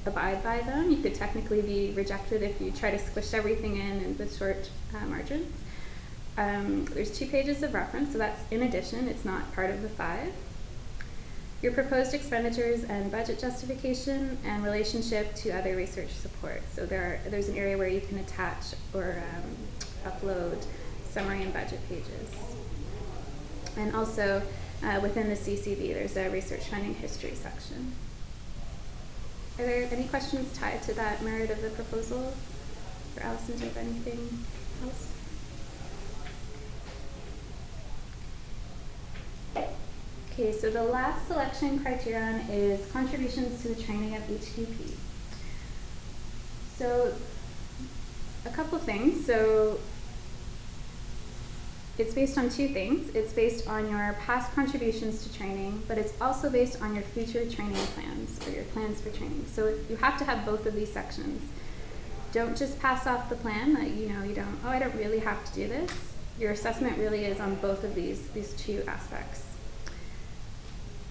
abide by them. You could technically be rejected if you try to squish everything in with short margins. There's 2 pages of reference, so that's in addition, it's not part of the 5. Your proposed expenditures and budget justification and relationship to other research support. So there's an area where you can attach or upload summary and budget pages. And also within the CCV, there's a research funding history section. Are there any questions tied to that merit of the proposal? For Allison, do you have anything else? Okay, so the last selection criterion is contributions to the training of HQP. So a couple things. So it's based on 2 things. It's based on your past contributions to training, but it's also based on your future training plans or your plans for training. So you have to have both of these sections. Don't just pass off the plan that you don't, I don't really have to do this. Your assessment really is on both of these 2 aspects.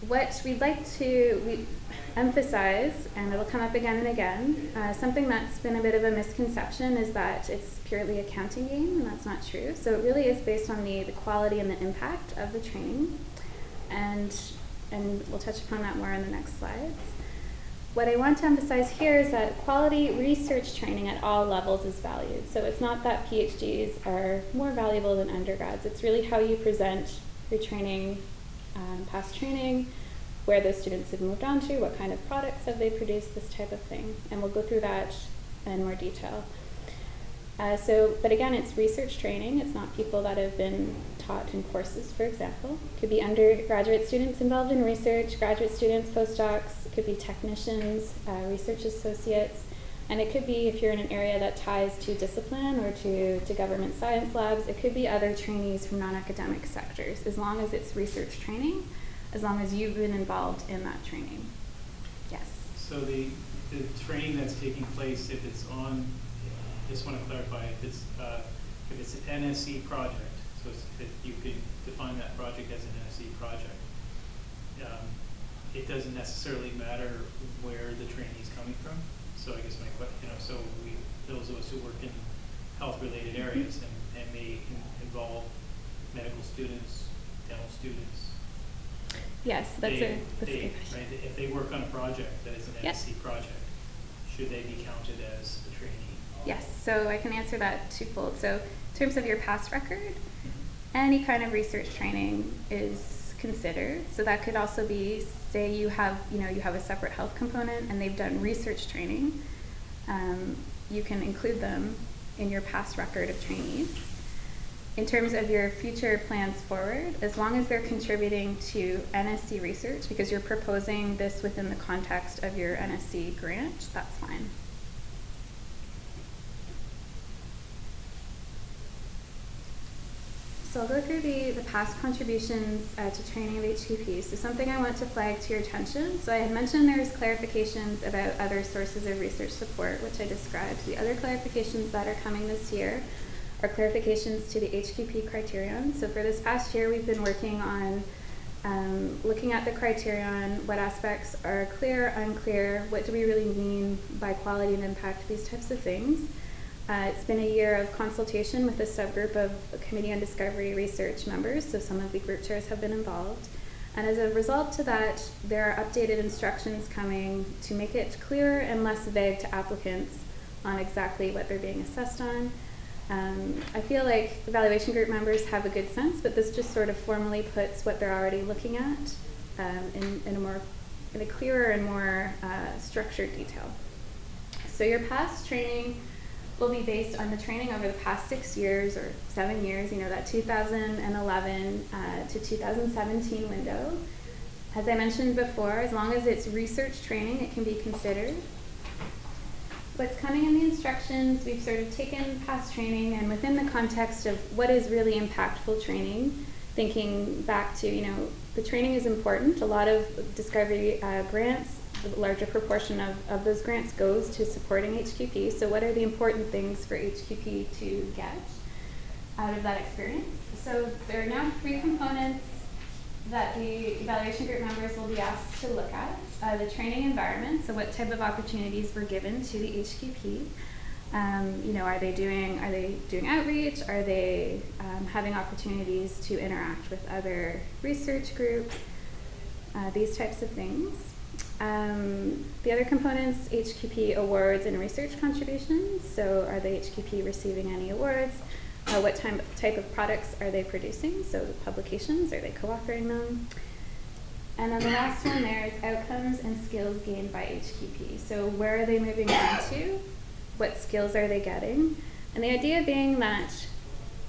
What we'd like to emphasize, and it'll come up again and again, something that's been a bit of a misconception is that it's purely a counting game, and that's not true. So it really is based on the quality and the impact of the training, and we'll touch upon that more in the next slides. What I want to emphasize here is that quality research training at all levels is valued. So it's not that PhDs are more valuable than undergrads. It's really how you present your training, past training, where those students have moved on to, what kind of products have they produced, this type of thing. And we'll go through that in more detail. But again, it's research training. It's not people that have been taught in courses, for example. It could be undergraduate students involved in research, graduate students, postdocs. It could be technicians, research associates. And it could be, if you're in an area that ties to discipline or to government science labs, it could be other trainees from non-academic sectors, as long as it's research training, as long as you've been involved in that training. Yes? So the training that's taking place, if it's on, just want to clarify, if it's an NSE project, so you could define that project as an NSE project. It doesn't necessarily matter where the trainee is coming from. So I guess my question, so those of us who work in health-related areas and may involve medical students, dental students. Yes, that's a good question. Right, if they work on a project that is an NSC project, should they be counted as a trainee? Yes, so I can answer that twofold. So in terms of your past record, any kind of research training is considered. So that could also be, say you have a separate health component and they've done research training. You can include them in your past record of trainees. In terms of your future plans forward, as long as they're contributing to NSC research, because you're proposing this within the context of your NSC grant, that's fine. So I'll go through the past contributions to training of HQP. So something I want to flag to your attention. So I had mentioned there's clarifications about other sources of research support, which I described. The other clarifications that are coming this year are clarifications to the HQP criterion. So for this past year, we've been working on looking at the criterion, what aspects are clear, unclear, what do we really mean by quality and impact, these types of things. It's been a year of consultation with a subgroup of Committee on Discovery research members, so some of the group chairs have been involved. And as a result to that, there are updated instructions coming to make it clearer and less vague to applicants on exactly what they're being assessed on. I feel like evaluation group members have a good sense, but this just sort of formally puts what they're already looking at in a clearer and more structured detail. So your past training will be based on the training over the past 6 years or 7 years, that 2011 to 2017 window. As I mentioned before, as long as it's research training, it can be considered. What's coming in the instructions, we've sort of taken past training and within the context of what is really impactful training, thinking back to, the training is important. A lot of discovery grants, a larger proportion of those grants goes to supporting HQP. So what are the important things for HQP to get? out of that experience. So there are now 3 components that the evaluation group members will be asked to look at. The training environment, so what type of opportunities were given to the HQP. You know, are they doing outreach? Are they having opportunities to interact with other research groups? These types of things. The other components, HQP awards and research contributions. So are the HQP receiving any awards? What type of products are they producing? So publications, are they co-authoring them? And then the last one there is outcomes and skills gained by HQP. So where are they moving on to? What skills are they getting? And the idea being that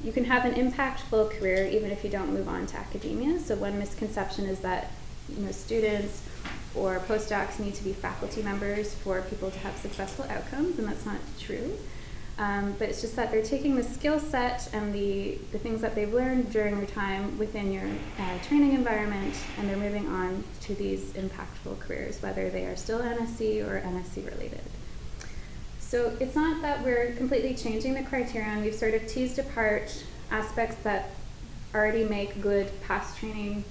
you can have an impactful career even if you don't move on to academia. So one misconception is that, you know, students or postdocs need to be faculty members for people to have successful outcomes, and that's not true. But it's just that they're taking the skill set and the things that they've learned during their time within your training environment, and they're moving on to these impactful careers, whether they are still NSC or NSC related. So it's not that we're completely changing the criterion. We've sort of teased apart aspects that already make good past training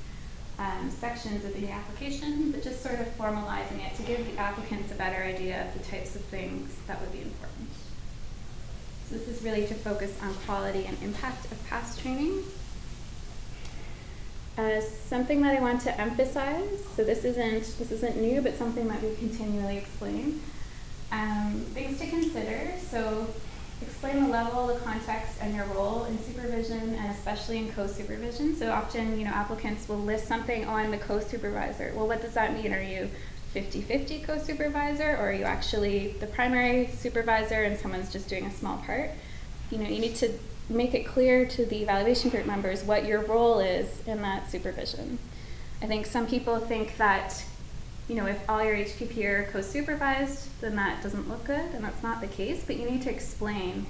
sections within the application, but just sort of formalizing it to give the applicants a better idea of the types of things that would be important. So this is really to focus on quality and impact of past training. Something that I want to emphasize, so this isn't new, but something that we continually explain. Things to consider, so explain the level, the context, and your role in supervision, and especially in co-supervision. So often, you know, applicants will list something on the co-supervisor. Well, what does that mean? Are you 50-50 co-supervisor, or are you actually the primary supervisor and someone's just doing a small part? You know, you need to make it clear to the evaluation group members what your role is in that supervision. I think some people think that, you know, if all your HQP are co-supervised, then that doesn't look good, and that's not the case, but you need to explain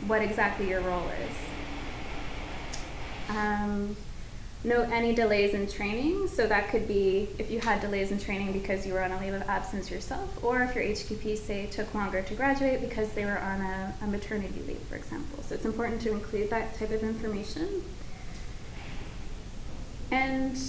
what exactly your role is. Note any delays in training, so that could be if you had delays in training because you were on a leave of absence yourself, or if your HQP, say, took longer to graduate because they were on a maternity leave, for example. So it's important to include that type of information. And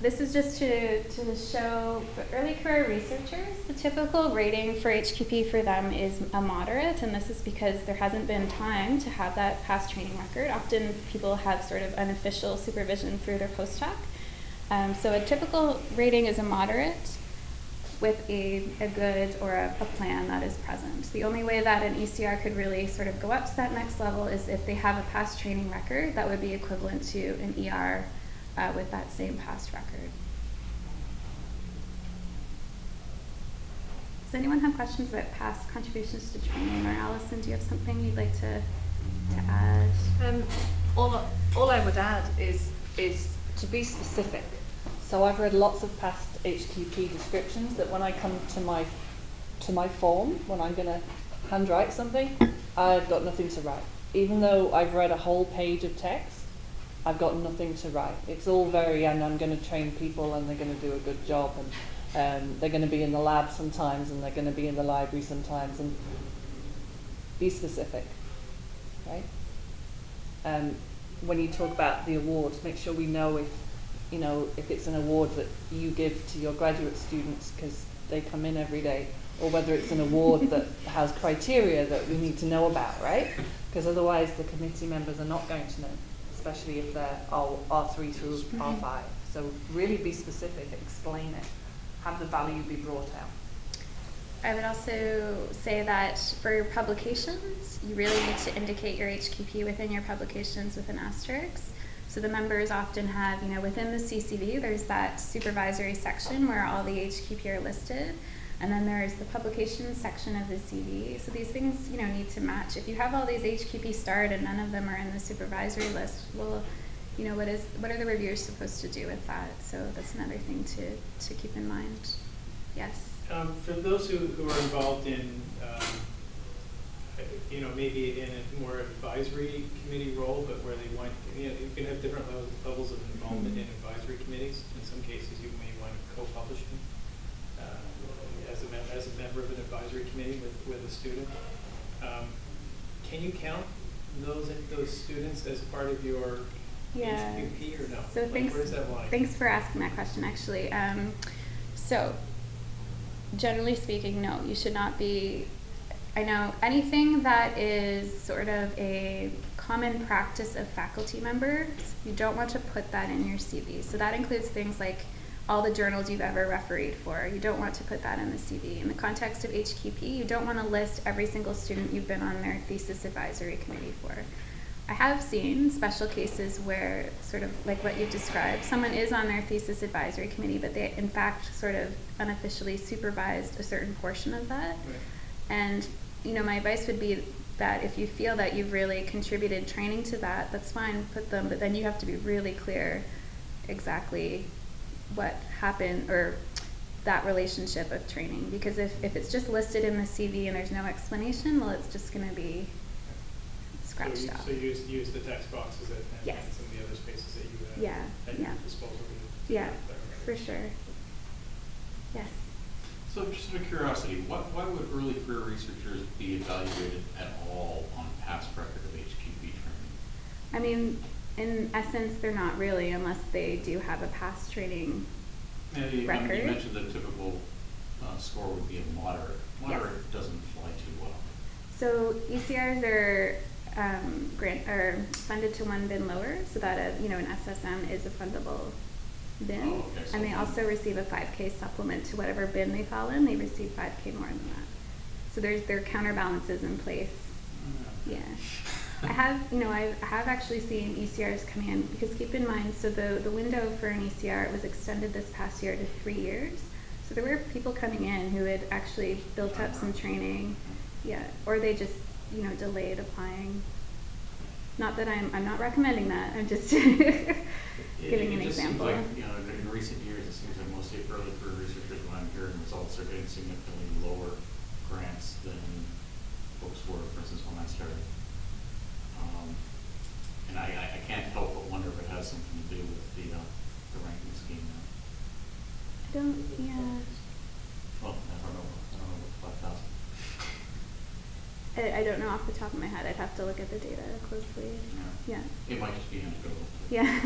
this is just to show for early career researchers, the typical rating for HQP for them is a moderate, and this is because there hasn't been time to have that past training record. Often people have sort of unofficial supervision through their postdoc. So a typical rating is a moderate with a good or a plan that is present. The only way that an ECR could really sort of go up to that next level is if they have a past training record that would be equivalent to an ER with that same past record. Does anyone have questions about past contributions to training? Or Alison, do you have something you'd like to add? All I would add is to be specific. So I've read lots of past HQP descriptions that when I come to my form, when I'm going to handwrite something, I've got nothing to write. Even though I've read a whole page of text, I've got nothing to write. It's all and I'm going to train people and they're going to do a good job, and they're going to be in the lab sometimes and they're going to be in the library sometimes, and be specific, right? When you talk about the awards, make sure we know if it's an award that you give to your graduate students because they come in every day, or whether it's an award that has criteria that we need to know about, right? Because otherwise the committee members are not going to know, especially if they're R3 through R5. So really be specific, explain it, have the value be brought out. I would also say that for your publications, you really need to indicate your HQP within your publications with an asterisk. So the members often have, within the CCV, there's that supervisory section where all the HQP are listed. And then there's the publications section of the CV. So these things, need to match. If you have all these HQP starred and none of them are in the supervisory list, well, what are the reviewers supposed to do with that? So that's another thing to keep in mind. Yes? For those who are involved in, maybe in a more advisory committee role, but where they want, you can have different levels of involvement in advisory committees. In some cases, you may want to co-publish them. As a member of an advisory committee with a student. Can you count those students as part of your Yeah. HQP or no? So Like, thanks. where's that line? Thanks for asking that question. Actually, so generally speaking, no, you should not be. I know anything that is sort of a common practice of faculty members, you don't want to put that in your CV. So that includes things like all the journals you've ever refereed for. You don't want to put that in the CV. In the context of HQP, you don't want to list every single student you've been on their thesis advisory committee for. I have seen special cases where, sort of like what you've described, someone is on their thesis advisory committee, but they in fact sort of unofficially supervised a certain portion of that. Right. And my advice would be that if you feel that you've really contributed training to that, that's fine, put them, but then you have to be really clear exactly what happened, or that relationship of training. Because if it's just listed in the CV and there's no explanation, well, it's just going to be scratched off. So use the text boxes and Yes. some of the other spaces that you have Yeah, at yeah. your disposal. to Yeah, clarify. for sure. Yes. So just out of curiosity, why would early career researchers be evaluated at all on past record of HQP training? I mean, in essence, they're not really, unless they do have a past training You record. mentioned the typical score would be a moderate. Moderate Yes. doesn't fly too well. So ECRs are funded to one bin lower, so that an SSM is a fundable bin. Oh, okay, so And they then- also receive a 5K supplement to whatever bin they fall in. They receive 5K more than that. So there are counterbalances in place. Yeah. I have actually seen ECRs come in, because keep in mind, so the window for an ECR was extended this past year to 3 years. So there were people coming in who had actually built up some training, yeah, or they just delayed applying. Not that I'm not recommending that. I'm just giving an It just example. seems like, in recent years, it seems like mostly early career researchers, when I'm hearing results, are getting significantly lower grants than folks were, for instance, when I started. And I can't help but wonder if it has something to do with the ranking scheme now. Yeah. Well, I don't know about 5,000. I don't know off the top of my head. I'd have to look at the data closely. Yeah. It might just be anecdotal. Yeah.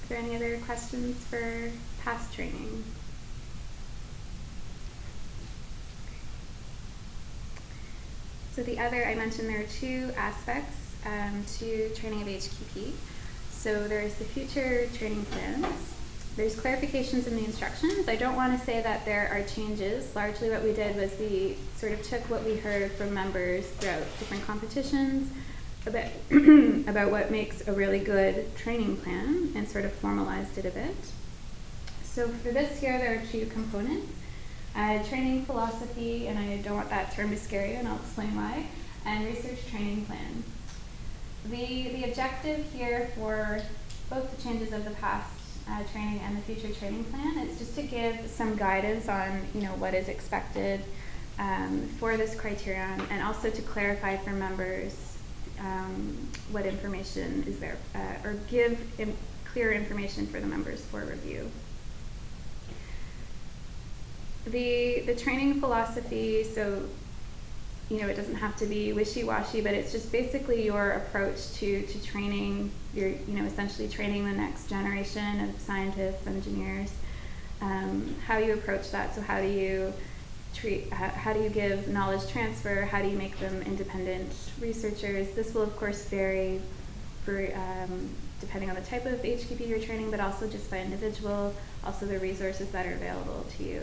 Are there any other questions for past training? So I mentioned there are two aspects to training of HQP. So there's the future training plans. There's clarifications in the instructions. I don't want to say that there are changes. Largely what we did was we sort of took what we heard from members throughout different competitions about what makes a really good training plan and sort of formalized it a bit. So for this year, there are two components. Training philosophy, and I don't want that term to scare you, and I'll explain why, and research training plan. The objective here for both the changes of the past training and the future training plan is just to give some guidance on what is expected for this criterion, and also to clarify for members what information is there, or give clear information for the members for review. The training philosophy, so it doesn't have to be wishy-washy, but it's just basically your approach to training, your essentially training the next generation of scientists, engineers, how you approach that. So how do you give knowledge transfer? How do you make them independent researchers? This will of course vary for depending on the type of HQP you're training, but also just by individual, also the resources that are available to you.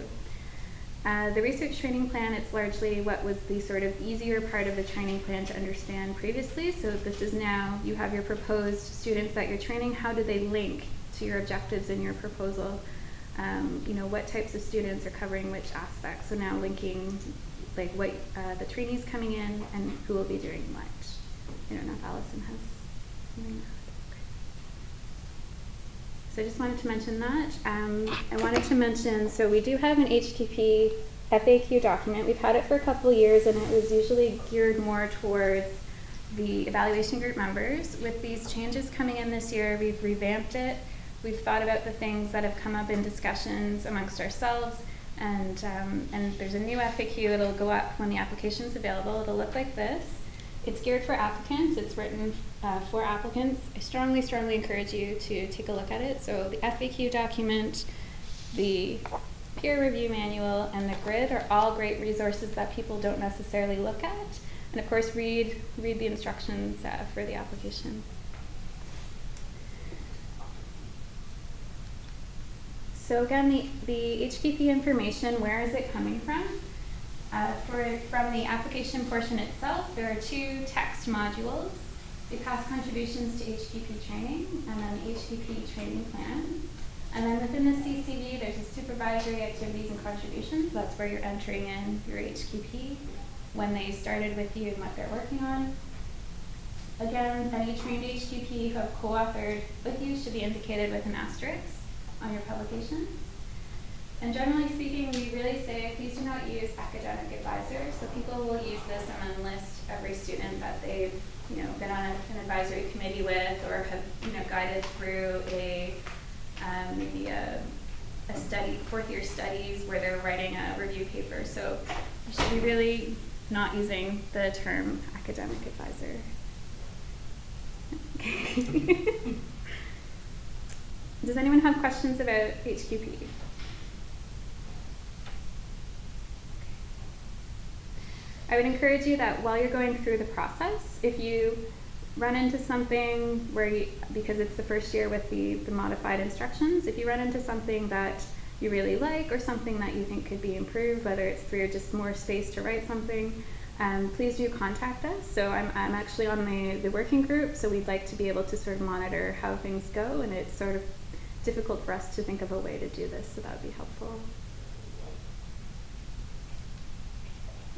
The research training plan, it's largely what was the sort of easier part of the training plan to understand previously. So this is now, you have your proposed students that you're training. How do they link to your objectives in your proposal? What types of students are covering which aspects? So now linking like what the trainees coming in and who will be doing what. I don't know if Allison has something. So I just wanted to mention that. I wanted to mention, so we do have an HQP FAQ document. We've had it for a couple of years, and it was usually geared more towards the evaluation group members. With these changes coming in this year, we've revamped it. We've thought about the things that have come up in discussions amongst ourselves. And there's a new FAQ. It'll go up when the application's available. It'll look like this. It's geared for applicants. It's written for applicants. I strongly, strongly encourage you to take a look at it. So the FAQ document, the peer review manual, and the grid are all great resources that people don't necessarily look at. And of course, read the instructions for the application. So again, the HPP information, where is it coming from? From the application portion itself, there are 2 text modules, the past contributions to HPP training, and then the HPP training plan. And then within the CCV, there's a supervisory activities and contributions. That's where you're entering in your HPP, when they started with you and what they're working on. Again, any trained HPP who have co-authored with you should be indicated with an asterisk on your publications. And generally speaking, we really say, please do not use academic advisors. So people will use this and then list every student that they've been on an advisory committee with, or have guided through maybe a study, 4th-year studies where they're writing a review paper. So you should be really not using the term academic advisor. Does anyone have questions about HQP? I would encourage you that while you're going through the process, if you run into something where because it's the first year with the modified instructions, if you run into something that you really like or something that you think could be improved, whether it's through just more space to write something, please do contact us. So I'm actually on the working group, so we'd like to be able to sort of monitor how things go, and it's sort of difficult for us to think of a way to do this, so that would be helpful.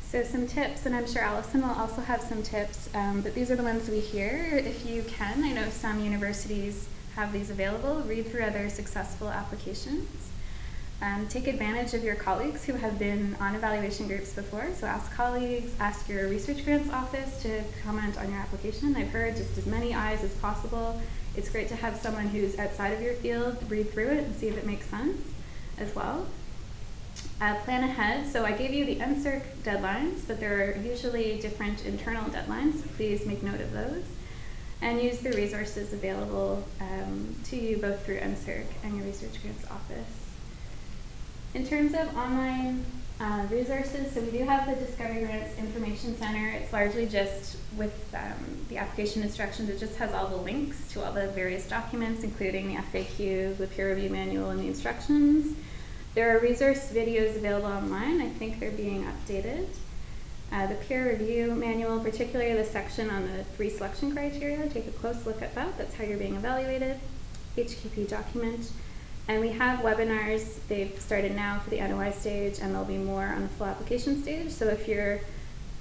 So some tips, and I'm sure Allison will also have some tips, but these are the ones we hear. If you can, I know some universities have these available, read through other successful applications. Take advantage of your colleagues who have been on evaluation groups before, so ask colleagues, ask your research grants office to comment on your application. I've heard just as many eyes as possible. It's great to have someone who's outside of your field read through it and see if it makes sense as well. Plan ahead. So I gave you the NSERC deadlines, but there are usually different internal deadlines, so please make note of those. And use the resources available to you both through NSERC and your research grants office. In terms of online resources, so we do have the Discovery Grants Information Center. It's largely just with the application instructions. It just has all the links to all the various documents, including the FAQ, the peer review manual, and the instructions. There are resource videos available online. I think they're being updated. The peer review manual, particularly the section on the 3 selection criteria, take a close look at that. That's how you're being evaluated. HQP document. And we have webinars. They've started now for the NOI stage, and there'll be more on the full application stage. So if you're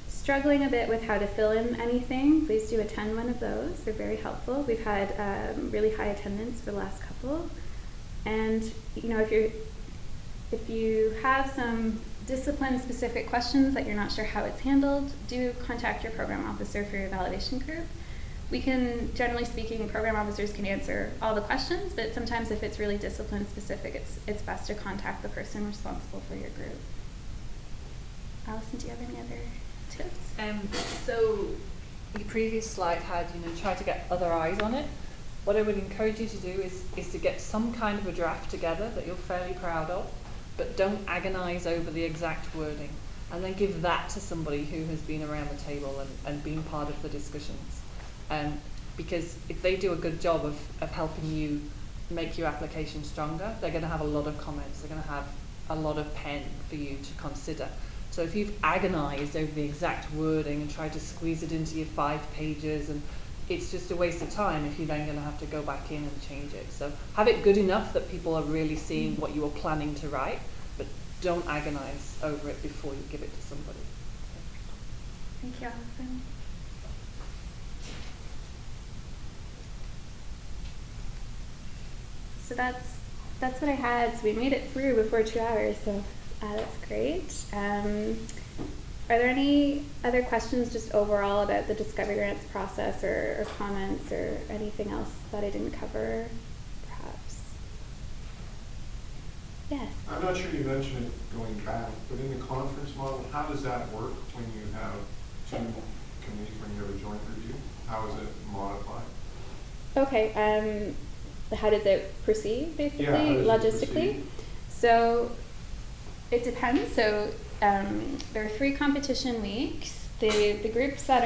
struggling a bit with how to fill in anything, please do attend one of those. They're very helpful. We've had really high attendance for the last couple. And if you have some discipline-specific questions that you're not sure how it's handled, do contact your program officer for your evaluation group. We can, generally speaking, program officers can answer all the questions, but sometimes if it's really discipline-specific, it's best to contact the person responsible for your group. Allison, do you have any other tips? So your previous slide had, try to get other eyes on it. What I would encourage you to do is to get some kind of a draft together that you're fairly proud of, but don't agonize over the exact wording, and then give that to somebody who has been around the table and been part of the discussions. Because if they do a good job of helping you make your application stronger, they're going to have a lot of comments, they're going to have a lot of pen for you to consider. So if you've agonized over the exact wording and tried to squeeze it into your 5 pages, and it's just a waste of time if you're then going to have to go back in and change it. So have it good enough that people are really seeing what you were planning to write, but don't agonize over it before you give it to somebody. Thank you, Allison. So that's what I had. So we made it through before 2 hours, so that's great. Are there any other questions just overall about the Discovery Grants process, or comments, or anything else that I didn't cover, perhaps? Yes. I'm not sure you mentioned it going back, but in the conference model, how does that work when you have two committees, when you have a joint review? How is it modified? Okay, how does it proceed, basically, Yeah, how does it logistically? proceed? So, it depends. So, there are 3 competition weeks. The groups that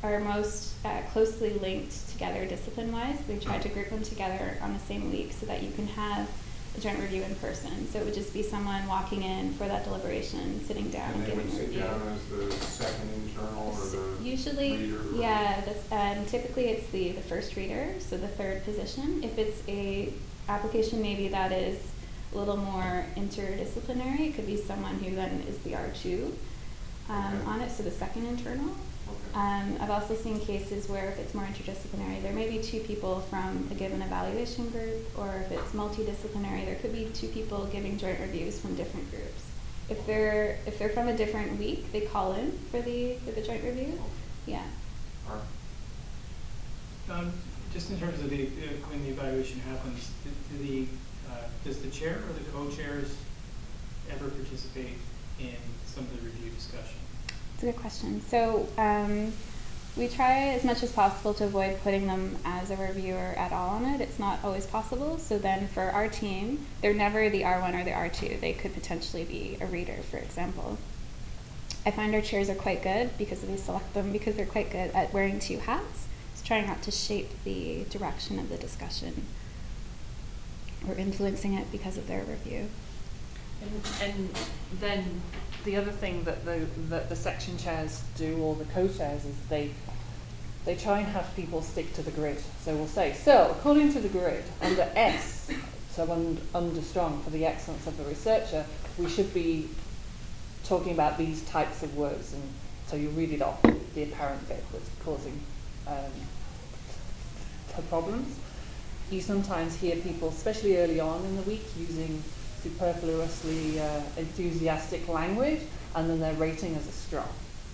are most closely linked together discipline-wise, we try to group them together on the same week so that you can have a joint review in person. So it would just be someone walking in for that deliberation, sitting down, and And they giving would a sit review. down as the second internal or the Usually, reader? or- yeah, typically it's the first reader, so the third position. If it's a application maybe that is a little more interdisciplinary, it could be someone who then is the R2 Okay. on it, so the second internal. Okay. I've also seen cases where if it's more interdisciplinary, there may be 2 people from a given evaluation group, or if it's multidisciplinary, there could be 2 people giving joint reviews from different groups. If they're from a different week, they call in for the joint review. Yeah. All right. Just in terms of when the evaluation happens, does the chair or the co-chairs ever participate in some of the review discussion? It's a good question. So we try as much as possible to avoid putting them as a reviewer at all on it. It's not always possible. So then for our team, they're never the R1 or the R2. They could potentially be a reader, for example. I find our chairs are quite good because we select them because they're quite good at wearing 2 hats. It's trying not to shape the direction of the discussion or influencing it because of their review. And then the other thing that the section chairs do, or the co-chairs, is they try and have people stick to the grid. So we'll say, so according to the grid, under S, so under strong for the excellence of the researcher, we should be talking about these types of words. And so you read it off, the apparent bit that's causing problems. You sometimes hear people, especially early on in the week, using superfluously enthusiastic language, and then they're rating as a strong,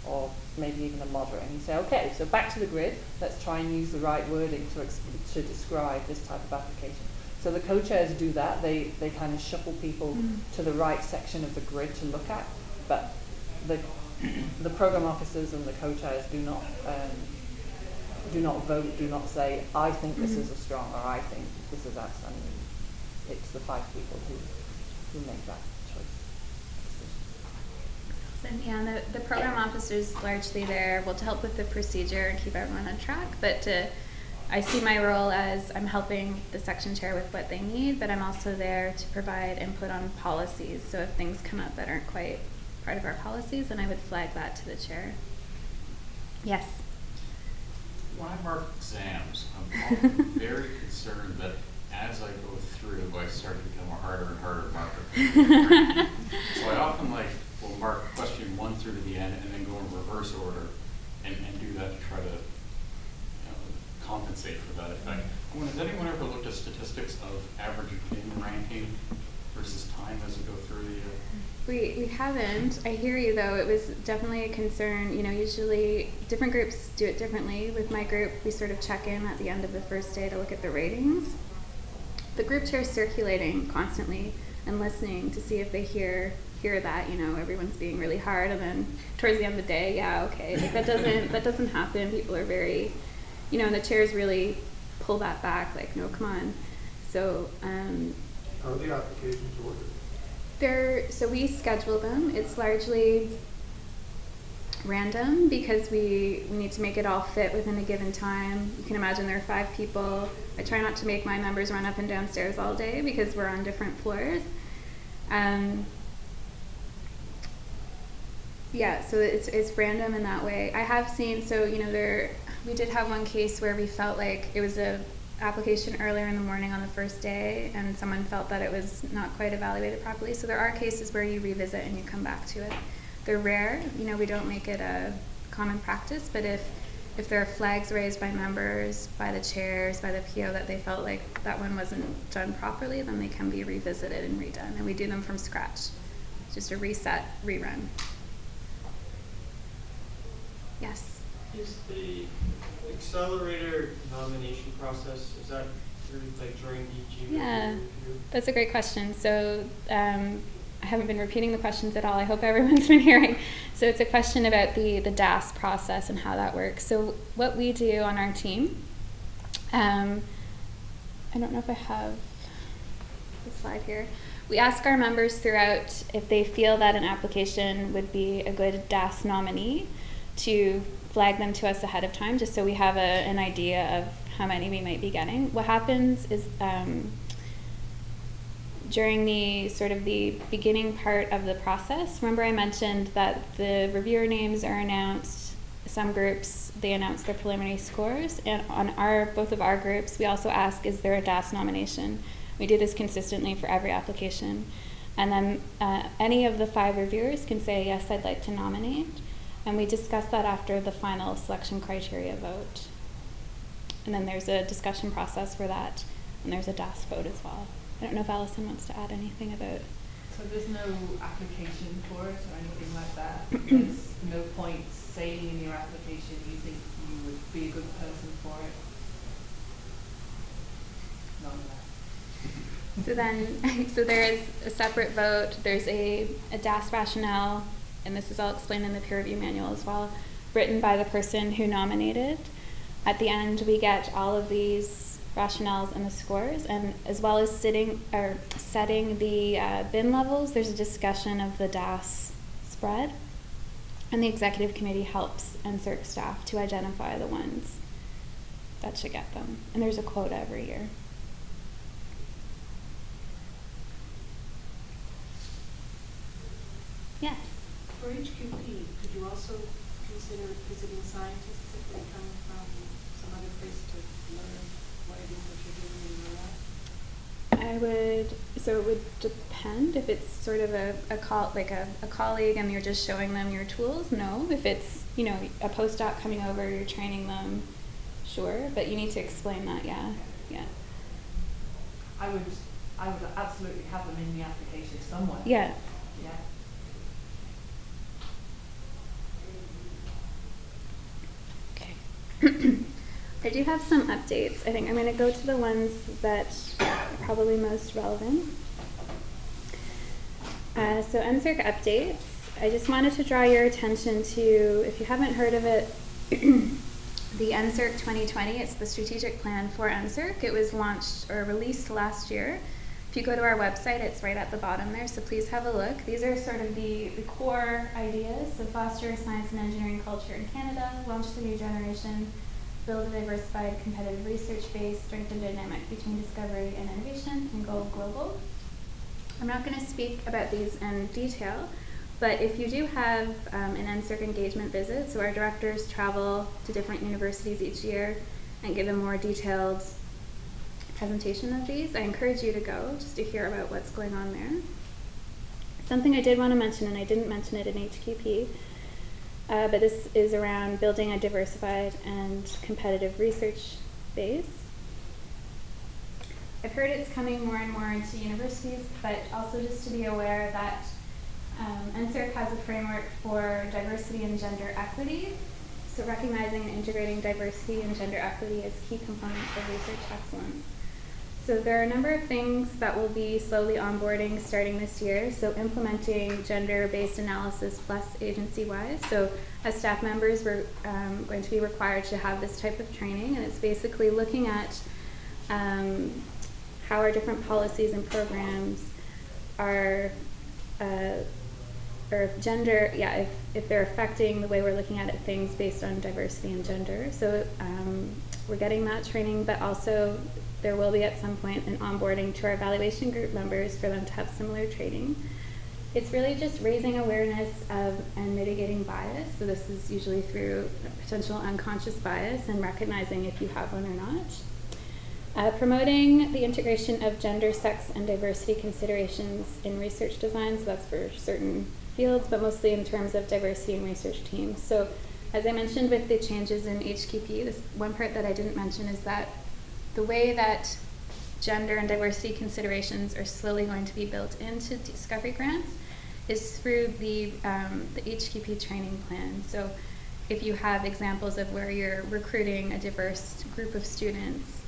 or maybe even a moderate. And you say, okay, so back to the grid, let's try and use the right wording to describe this type of application. So the co-chairs do that. They kind of shuffle people to the right section of the grid to look at, but the program officers and the co-chairs do not vote, do not say, I think this is a strong, or I think this is outstanding. It's the 5 people who make that choice. And yeah, the program officer's largely there, well, to help with the procedure and keep everyone on track, but I see my role as I'm helping the section chair with what they need, but I'm also there to provide input on policies. So if things come up that aren't quite part of our policies, then I would flag that to the chair. Yes? When I mark exams, I'm often very concerned that as I go through, I start to become a harder and harder marker. So I often will mark question 1 through to the end and then go in reverse order and do that to try to compensate for that effect. Has anyone ever looked at statistics of average opinion ranking versus time as you go through the year? We haven't. I hear you though. It was definitely a concern. Usually different groups do it differently. With my group, we sort of check in at the end of the first day to look at the ratings. The group chair is circulating constantly and listening to see if they hear that, everyone's being really hard, and then towards the end of the day, yeah, okay, that doesn't happen. People are very, and the chairs really pull that back, like, no, come on. So How are the applications ordered? so we schedule them. It's largely random because we need to make it all fit within a given time. You can imagine there are 5 people. I try not to make my members run up and downstairs all day because we're on different floors. Yeah, so it's random in that way. I have seen, we did have one case where we felt like it was a application earlier in the morning on the first day, and someone felt that it was not quite evaluated properly. So there are cases where you revisit and you come back to it. They're rare, we don't make it a common practice, but if there are flags raised by members, by the chairs, by the PO that they felt like that one wasn't done properly, then they can be revisited and redone. And we do them from scratch. Just a reset, rerun. Yes? Is the accelerator nomination process, is that like during EG Yeah, review? that's a great question. So I haven't been repeating the questions at all. I hope everyone's been hearing. So it's a question about the DAS process and how that works. So what we do on our team, I don't know if I have the slide here. We ask our members throughout if they feel that an application would be a good DAS nominee to flag them to us ahead of time, just so we have an idea of how many we might be getting. What happens is during the sort of the beginning part of the process, remember I mentioned that the reviewer names are announced. Some groups, they announce their preliminary scores, and on both of our groups, we also ask, is there a DAS nomination? We do this consistently for every application. And then any of the 5 reviewers can say, yes, I'd like to nominate. And we discuss that after the final selection criteria vote. And then there's a discussion process for that, and there's a DAS vote as well. I don't know if Allison wants to add anything about. So there's no application for it or anything like that? There's no point saying in your application you think you would be a good person for it? None of that. So then, so there is a separate vote. There's a DAS rationale, and this is all explained in the peer review manual as well, written by the person who nominated. At the end, we get all of these rationales and the scores, and as well as setting the bin levels, there's a discussion of the DAS spread, and the executive committee helps NSERC staff to identify the ones that should get them. And there's a quota every year. Yes. For HQP, could you also consider visiting scientists if they come from some other place to learn what it is that you're doing in your lab? So it would depend if it's sort of a colleague and you're just showing them your tools. No, if it's, a postdoc coming over, you're training them, sure, but you need to explain that, yeah. I would absolutely have them in the application somewhere. Yeah. Yeah. Okay. I do have some updates. I think I'm going to go to the ones that are probably most relevant. So NSERC updates. I just wanted to draw your attention to, if you haven't heard of it, the NSERC 2020. It's the strategic plan for NSERC. It was launched or released last year. If you go to our website, it's right at the bottom there, so please have a look. These are sort of the core ideas. So foster a science and engineering culture in Canada, launch the new generation, build a diversified competitive research base, strengthen dynamic between discovery and innovation, and go global. I'm not going to speak about these in detail, but if you do have an NSERC engagement visit, so our directors travel to different universities each year and give a more detailed presentation of these, I encourage you to go just to hear about what's going on there. Something I did want to mention, and I didn't mention it in HQP, but this is around building a diversified and competitive research base. I've heard it's coming more and more into universities, but also just to be aware that NSERC has a framework for diversity and gender equity. So recognizing and integrating diversity and gender equity as key components of research excellence. So there are a number of things that will be slowly onboarding starting this year. So implementing gender-based analysis plus agency-wise. So as staff members, we're going to be required to have this type of training, and it's basically looking at how our different policies and programs are, or gender, if they're affecting the way we're looking at things based on diversity and gender. So we're getting that training, but also there will be at some point an onboarding to our evaluation group members for them to have similar training. It's really just raising awareness of and mitigating bias. So this is usually through potential unconscious bias and recognizing if you have one or not. Promoting the integration of gender, sex, and diversity considerations in research design. So that's for certain fields, but mostly in terms of diversity in research teams. So as I mentioned with the changes in HQP, this one part that I didn't mention is that the way that gender and diversity considerations are slowly going to be built into discovery grants is through the HQP training plan. So if you have examples of where you're recruiting a diverse group of students,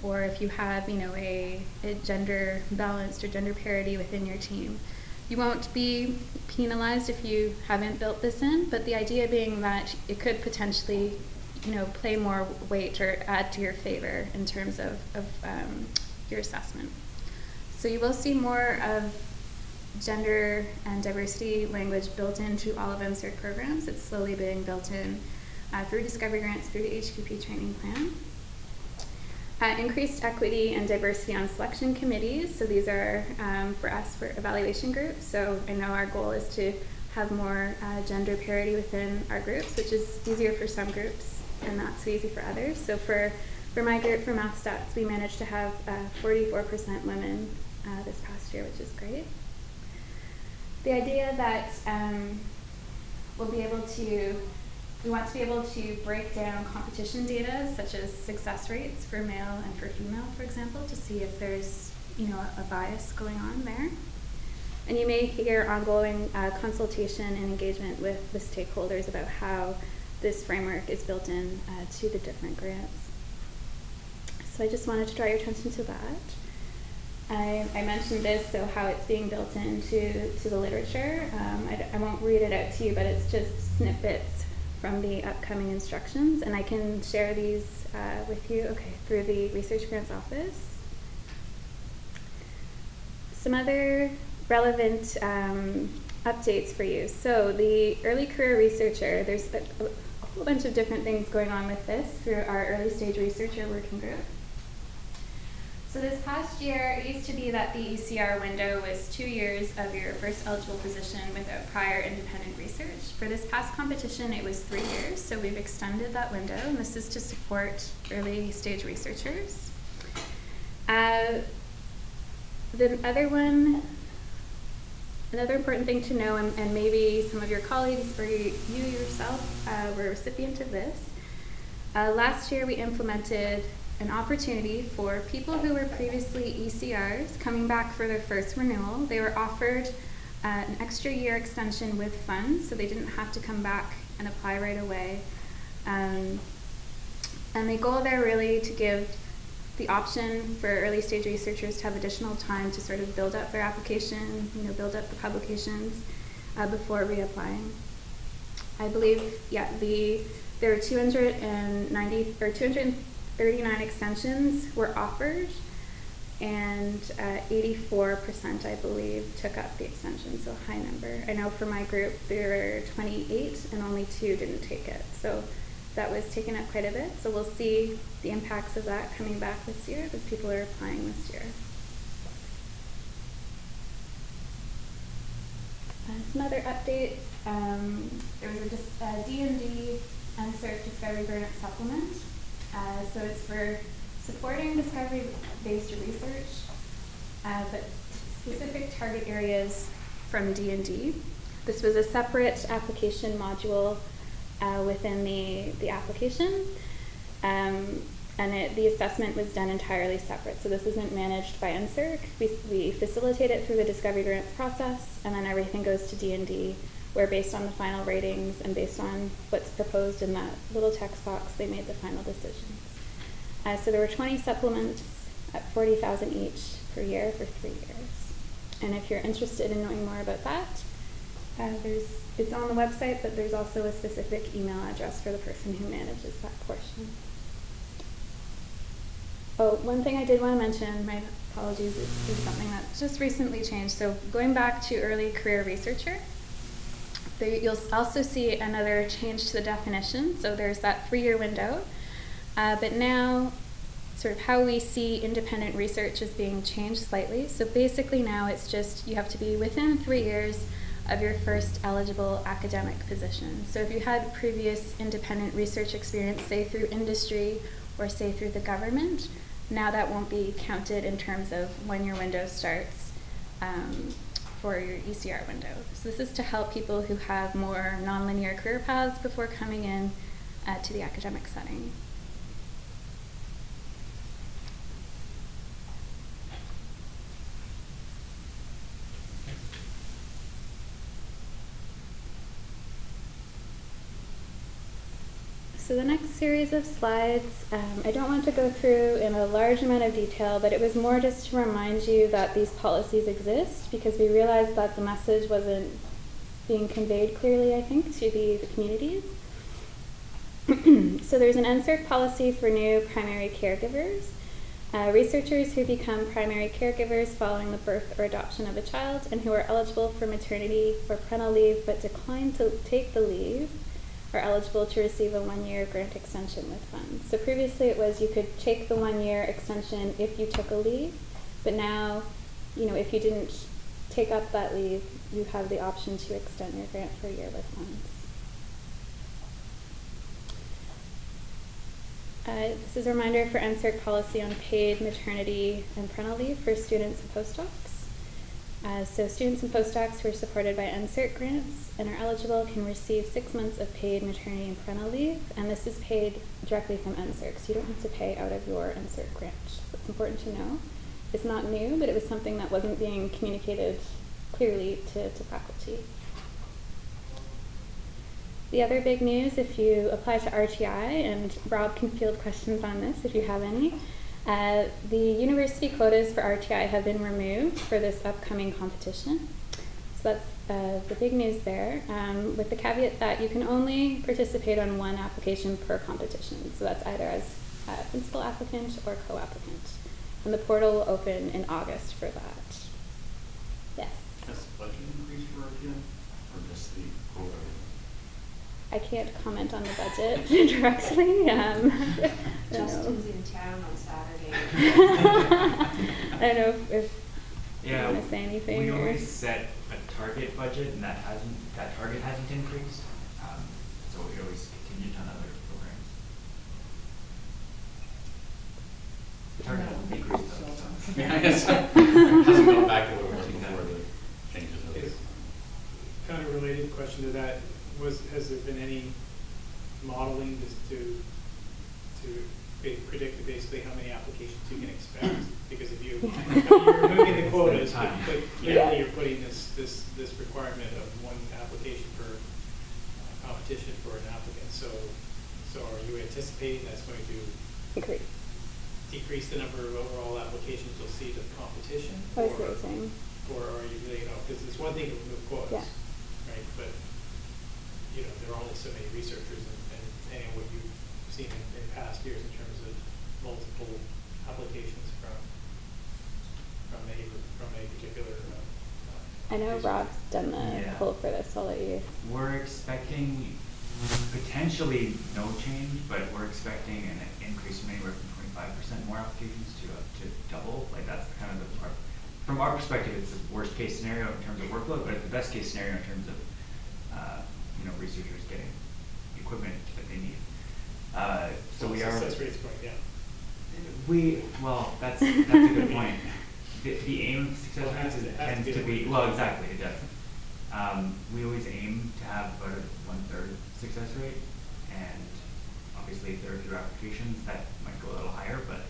or if you have, a gender balanced or gender parity within your team. You won't be penalized if you haven't built this in, but the idea being that it could potentially, play more weight or add to your favor in terms of your assessment. So you will see more of gender and diversity language built into all of NSERC programs. It's slowly being built in through Discovery Grants, through the HQP training plan. Increased equity and diversity on selection committees. So these are for us for evaluation groups. So I know our goal is to have more gender parity within our groups, which is easier for some groups and not so easy for others. So for my group, for Math Stats, we managed to have 44% women this past year, which is great. The idea that we want to be able to break down competition data, such as success rates for male and for female, for example, to see if there's, a bias going on there. And you may hear ongoing consultation and engagement with the stakeholders about how this framework is built in to the different grants. So I just wanted to draw your attention to that. I mentioned this, so how it's being built into the literature. I won't read it out to you, but it's just snippets from the upcoming instructions, and I can share these with you, through the Research Grants Office. Some other relevant updates for you. So the early career researcher, there's a whole bunch of different things going on with this through our early stage researcher working group. So this past year, it used to be that the ECR window was 2 years of your first eligible position without prior independent research. For this past competition, it was 3 years, so we've extended that window, and this is to support early stage researchers. Another important thing to know, and maybe some of your colleagues or you yourself were a recipient of this, last year we implemented an opportunity for people who were previously ECRs coming back for their first renewal. They were offered an extra year extension with funds, so they didn't have to come back and apply right away. And the goal there really to give the option for early stage researchers to have additional time to sort of build up their application, build up the publications before reapplying. I believe, there were 239 extensions were offered, and 84%, I believe, took up the extension, so a high number. I know for my group there were 28 and only 2 didn't take it, so that was taken up quite a bit. So we'll see the impacts of that coming back this year as people are applying this year. Some other updates. There was a D&D NSERC Discovery Grant Supplement. So it's for supporting discovery-based research, but specific target areas from D&D. This was a separate application module within the application, and the assessment was done entirely separate. So this isn't managed by NSERC. We facilitate it through the discovery grants process, and then everything goes to D&D, where based on the final ratings and based on what's proposed in that little text box, they made the final decisions. So there were 20 supplements at $40,000 each per year for 3 years. And if you're interested in knowing more about that, it's on the website, but there's also a specific email address for the person who manages that portion. Oh, one thing I did want to mention, my apologies, is something that just recently changed. So going back to early career researcher, you'll also see another change to the definition. So there's that 3-year window, but now sort of how we see independent research is being changed slightly. So basically now it's just you have to be within 3 years of your first eligible academic position. So if you had previous independent research experience, say through industry or say through the government, now that won't be counted in terms of when your window starts for your ECR window. So this is to help people who have more nonlinear career paths before coming in to the academic setting. So the next series of slides, I don't want to go through in a large amount of detail, but it was more just to remind you that these policies exist, because we realized that the message wasn't being conveyed clearly, I think, to the communities. So there's an NSERC policy for new primary caregivers. Researchers who become primary caregivers following the birth or adoption of a child and who are eligible for maternity or parental leave but decline to take the leave are eligible to receive a 1-year grant extension with funds. So previously it was you could take the 1-year extension if you took a leave, but now, if you didn't take up that leave, you have the option to extend your grant for a year with funds. This is a reminder for NSERC policy on paid maternity and parental leave for students and postdocs. So students and postdocs who are supported by NSERC grants and are eligible can receive 6 months of paid maternity and parental leave, and this is paid directly from NSERC, so you don't have to pay out of your NSERC grant. So it's important to know. It's not new, but it was something that wasn't being communicated clearly to faculty. The other big news, if you apply to RTI, and Rob can field questions on this if you have any, the university quotas for RTI have been removed for this upcoming competition. So that's the big news there, with the caveat that you can only participate on 1 application per competition. So that's either as principal applicant or co-applicant. And the portal will open in August for that. Yes? Has the budget increased for RTI, or just the quota? I can't comment on the budget directly. Justin's in town on Saturday. I don't know if you Yeah, want to say anything. we or- always set a target budget, and that target hasn't increased. So we always continued on other programs. The target hasn't decreased though. So. Yeah, I guess it hasn't gone back to what it was before the changes of It's this. kind of related question to that. Has there been any modeling to predict basically how many applications you can expect? Because if you're removing the quotas, but clearly you're putting this requirement of 1 application per competition for an applicant. So are you anticipating that's going to Agree. decrease the number of overall applications you'll see to the competition? I see what you're saying. Or are you really, because it's one thing to remove quotas, right? But there are only so many researchers, and what you've seen in past years in terms of multiple applications from a particular. I know researcher. Rob's done the Yeah. poll for this. I'll let you. We're expecting potentially no change, but we're expecting an increase from anywhere from 25% more applications to double. Like that's kind of from our perspective, it's the worst case scenario in terms of workload, but it's the best case scenario in terms of researchers getting equipment that they need. So we are. Success rate's going down. Well, that's a good point. The aim of success Well, it has rates to- has to tends be to the be, way. well, exactly, it does. We always aim to have about a 1/3 success rate, and obviously if there are fewer applications, that might go a little higher, but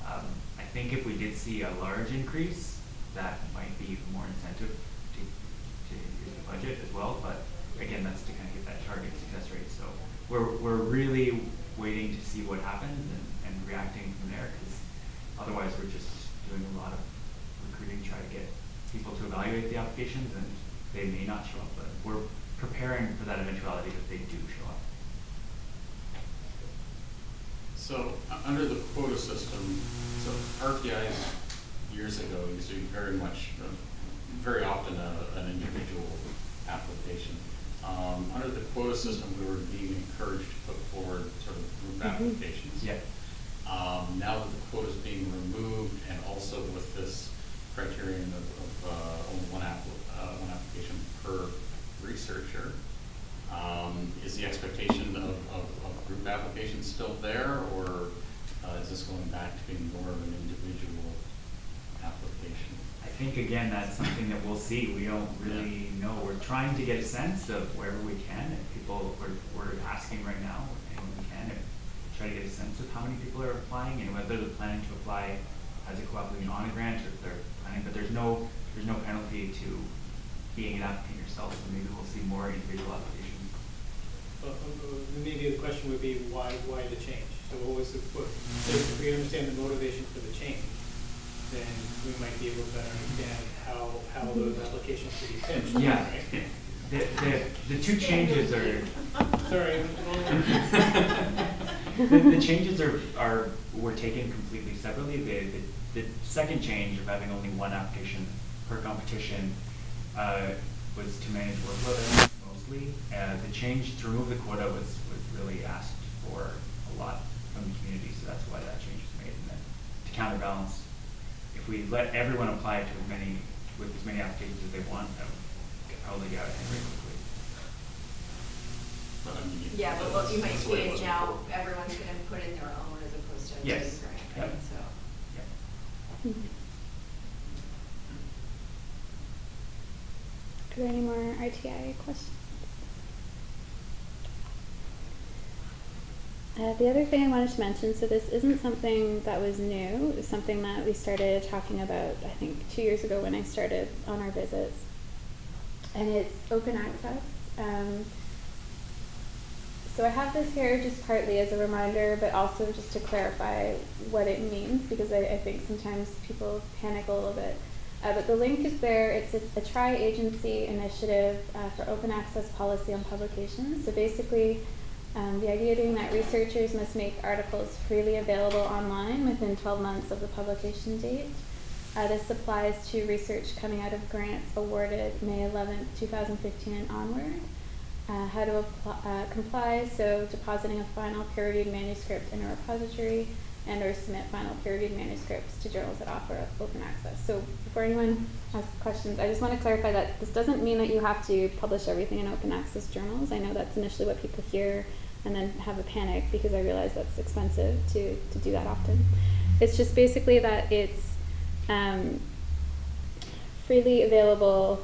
I think if we did see a large increase, that might be more incentive to increase the budget as well, but again, that's to kind of get that target success rate. So we're really waiting to see what happens and reacting from there, because otherwise we're just doing a lot of recruiting, try to get people to evaluate the applications, and they may not show up, but we're preparing for that eventuality that they do show up. So under the quota system, so RTIs years ago used to be very often an individual application. Under the quota system, we were being encouraged to put forward sort of group applications. Yeah. Now that the quota is being removed, and also with this criterion of only one application per researcher, is the expectation of group applications still there, or is this going back to being more of an individual application? I think again that's something that we'll see. We don't really know. We're trying to get a sense of wherever we can. If people we're asking right now, anyone we can, try to get a sense of how many people are applying and whether they're planning to apply as a co-applicant on a grant, or if they're planning. But there's no penalty to being an applicant yourself. So maybe we'll see more individual applications. maybe the question would be why the change? So what was if we understand the motivation for the change, then we might be able to better understand how those applications should be pitched. Yeah. Right? The two changes are Sorry. the changes were taken completely separately. The second change of having only one application per competition was to manage workload mostly. The change to remove the quota was really asked for a lot from the community, so that's why that change was made. And then to counterbalance, if we let everyone apply to as many applications as they want, that would probably get out of hand very quickly. But I mean, Yeah, but what you might that's see what it is was now before. everyone's gonna put in their own as opposed to a Yes. grant, Yep. right? So. Yeah. Are there any more RTI questions? The other thing I wanted to mention, so this isn't something that was new, it was something that we started talking about, I think, 2 years ago when I started on our visits. And it's open access. So I have this here just partly as a reminder, but also just to clarify what it means, because I think sometimes people panic a little bit. But the link is there. It's a tri-agency initiative for open access policy on publications. So basically, the idea being that researchers must make articles freely available online within 12 months of the publication date. This applies to research coming out of grants awarded May 11th, 2015 and onward. How to comply, so depositing a final peer-reviewed manuscript in a repository and or submit final peer-reviewed manuscripts to journals that offer open access. So before anyone asks questions, I just want to clarify that this doesn't mean that you have to publish everything in open access journals. I know that's initially what people hear and then have a panic because I realize that's expensive to do that often. It's just basically that it's freely available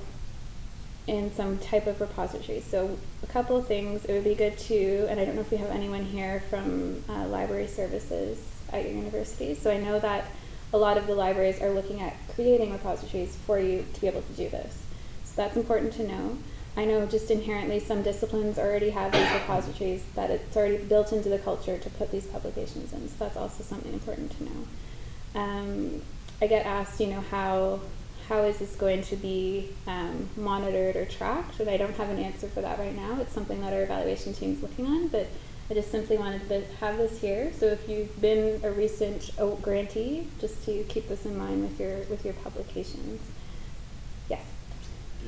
in some type of repository. So a couple of things, it would be good to, and I don't know if we have anyone here from library services at your university, so I know that a lot of the libraries are looking at creating repositories for you to be able to do this. So that's important to know. I know just inherently some disciplines already have these repositories that it's already built into the culture to put these publications in, so that's also something important to know. I get asked, how is this going to be monitored or tracked? And I don't have an answer for that right now. It's something that our evaluation team is looking on, but I just simply wanted to have this here. So if you've been a recent grantee, just to keep this in mind with your publications. Yes?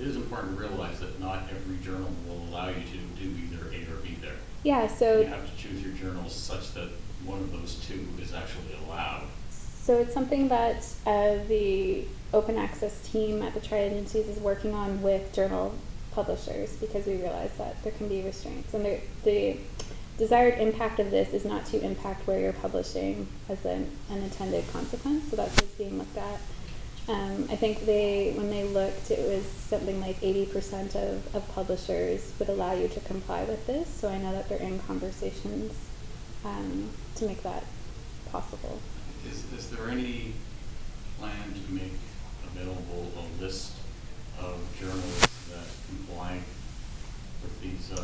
It is important to realize that not every journal will allow you to do either A or B there. Yeah, so you have to choose your journals such that one of those two is actually allowed. So it's something that the open access team at the tri-agencies is working on with journal publishers, because we realize that there can be restraints. And the desired impact of this is not to impact where you're publishing as an unintended consequence, so that's what's being looked at. I think when they looked, it was something like 80% of publishers would allow you to comply with this, so I know that they're in conversations to make that possible. Is there any plan to make available a list of journals that comply with these so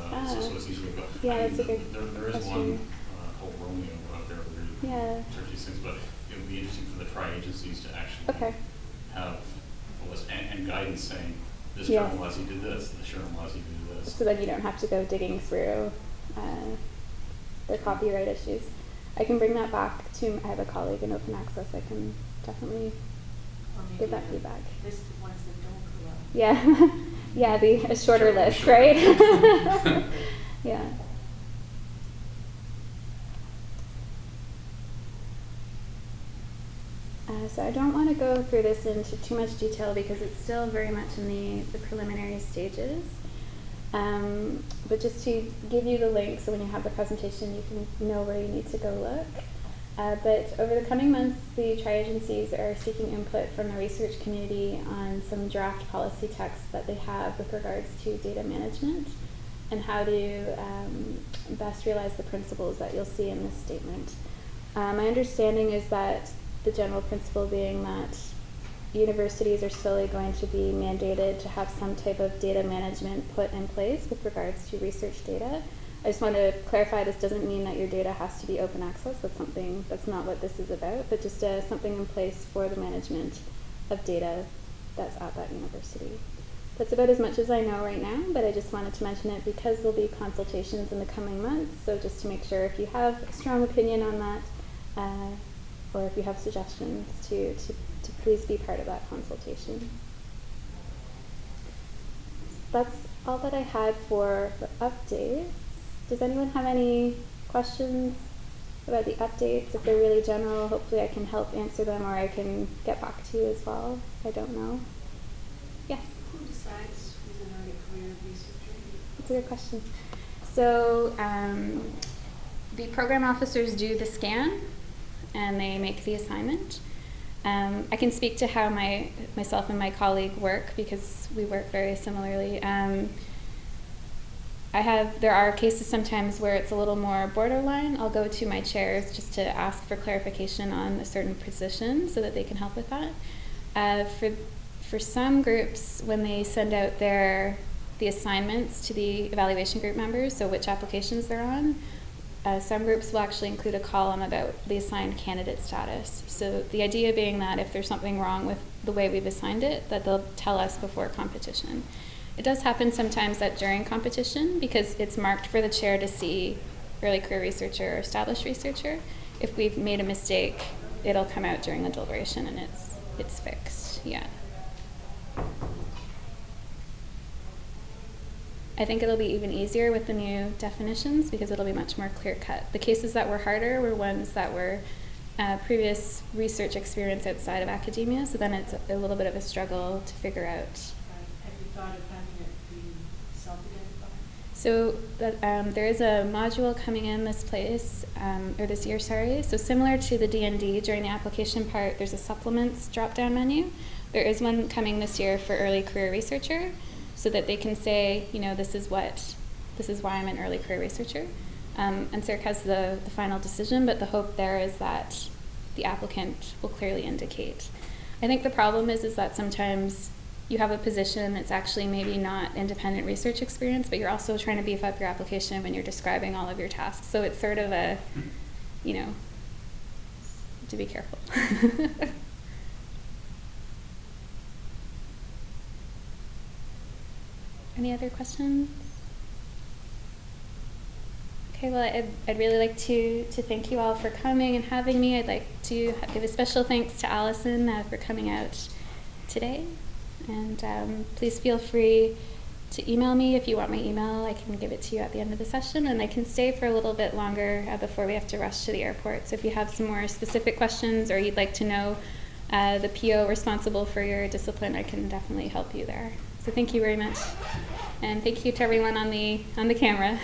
it's easier to go? Yeah, that's a good there is question. one called Romeo out there where Yeah. you search these things, but it would be interesting for the tri-agencies to actually have a list and guidance saying this journal allows you to do this, this journal allows you to do this. So then you don't have to go digging through their copyright issues. I can bring that back to, I have a colleague in open access, I can definitely give that feedback. List of ones that don't corrupt. Yeah, yeah, a shorter list, right? Yeah. So I don't want to go through this into too much detail because it's still very much in the preliminary stages. But just to give you the link, so when you have the presentation, you can know where you need to go look. But over the coming months, the tri-agencies are seeking input from the research community on some draft policy texts that they have with regards to data management and how to best realize the principles that you'll see in this statement. My understanding is that the general principle being that universities are slowly going to be mandated to have some type of data management put in place with regards to research data. I just want to clarify, this doesn't mean that your data has to be open access. That's not what this is about, but just something in place for the management of data that's at that university. That's about as much as I know right now, but I just wanted to mention it because there'll be consultations in the coming months, so just to make sure if you have a strong opinion on that, or if you have suggestions, to please be part of that consultation. That's all that I had for the updates. Does anyone have any questions about the updates? If they're really general, hopefully I can help answer them, or I can get back to you as well. I don't know. Yes? Who decides who's an early career researcher? That's a good question. So the program officers do the scan, and they make the assignment. I can speak to how myself and my colleague work, because we work very similarly. There are cases sometimes where it's a little more borderline. I'll go to my chairs just to ask for clarification on a certain position so that they can help with that. For some groups, when they send out the assignments to the evaluation group members, so which applications they're on, some groups will actually include a column about the assigned candidate status. So the idea being that if there's something wrong with the way we've assigned it, that they'll tell us before competition. It does happen sometimes that during competition, because it's marked for the chair to see early career researcher or established researcher. If we've made a mistake, it'll come out during the deliberation and it's fixed. Yeah. I think it'll be even easier with the new definitions because it'll be much more clear-cut. The cases that were harder were ones that were previous research experience outside of academia, so then it's a little bit of a struggle to figure out. Have you thought of having it be self-identified? So there is a module coming in this year, So similar to the D&D, during the application part, there's a supplements drop-down menu. There is one coming this year for early career researcher, so that they can say, this is why I'm an early career researcher. NSERC has the final decision, but the hope there is that the applicant will clearly indicate. I think the problem is that sometimes you have a position that's actually maybe not independent research experience, but you're also trying to beef up your application when you're describing all of your tasks. So it's sort of to be careful. Any other questions? Okay, well, I'd really like to thank you all for coming and having me. I'd like to give a special thanks to Allison for coming out today. And please feel free to email me if you want my email. I can give it to you at the end of the session, and I can stay for a little bit longer before we have to rush to the airport. So if you have some more specific questions or you'd like to know the PO responsible for your discipline, I can definitely help you there. So thank you very much. And thank you to everyone on the camera.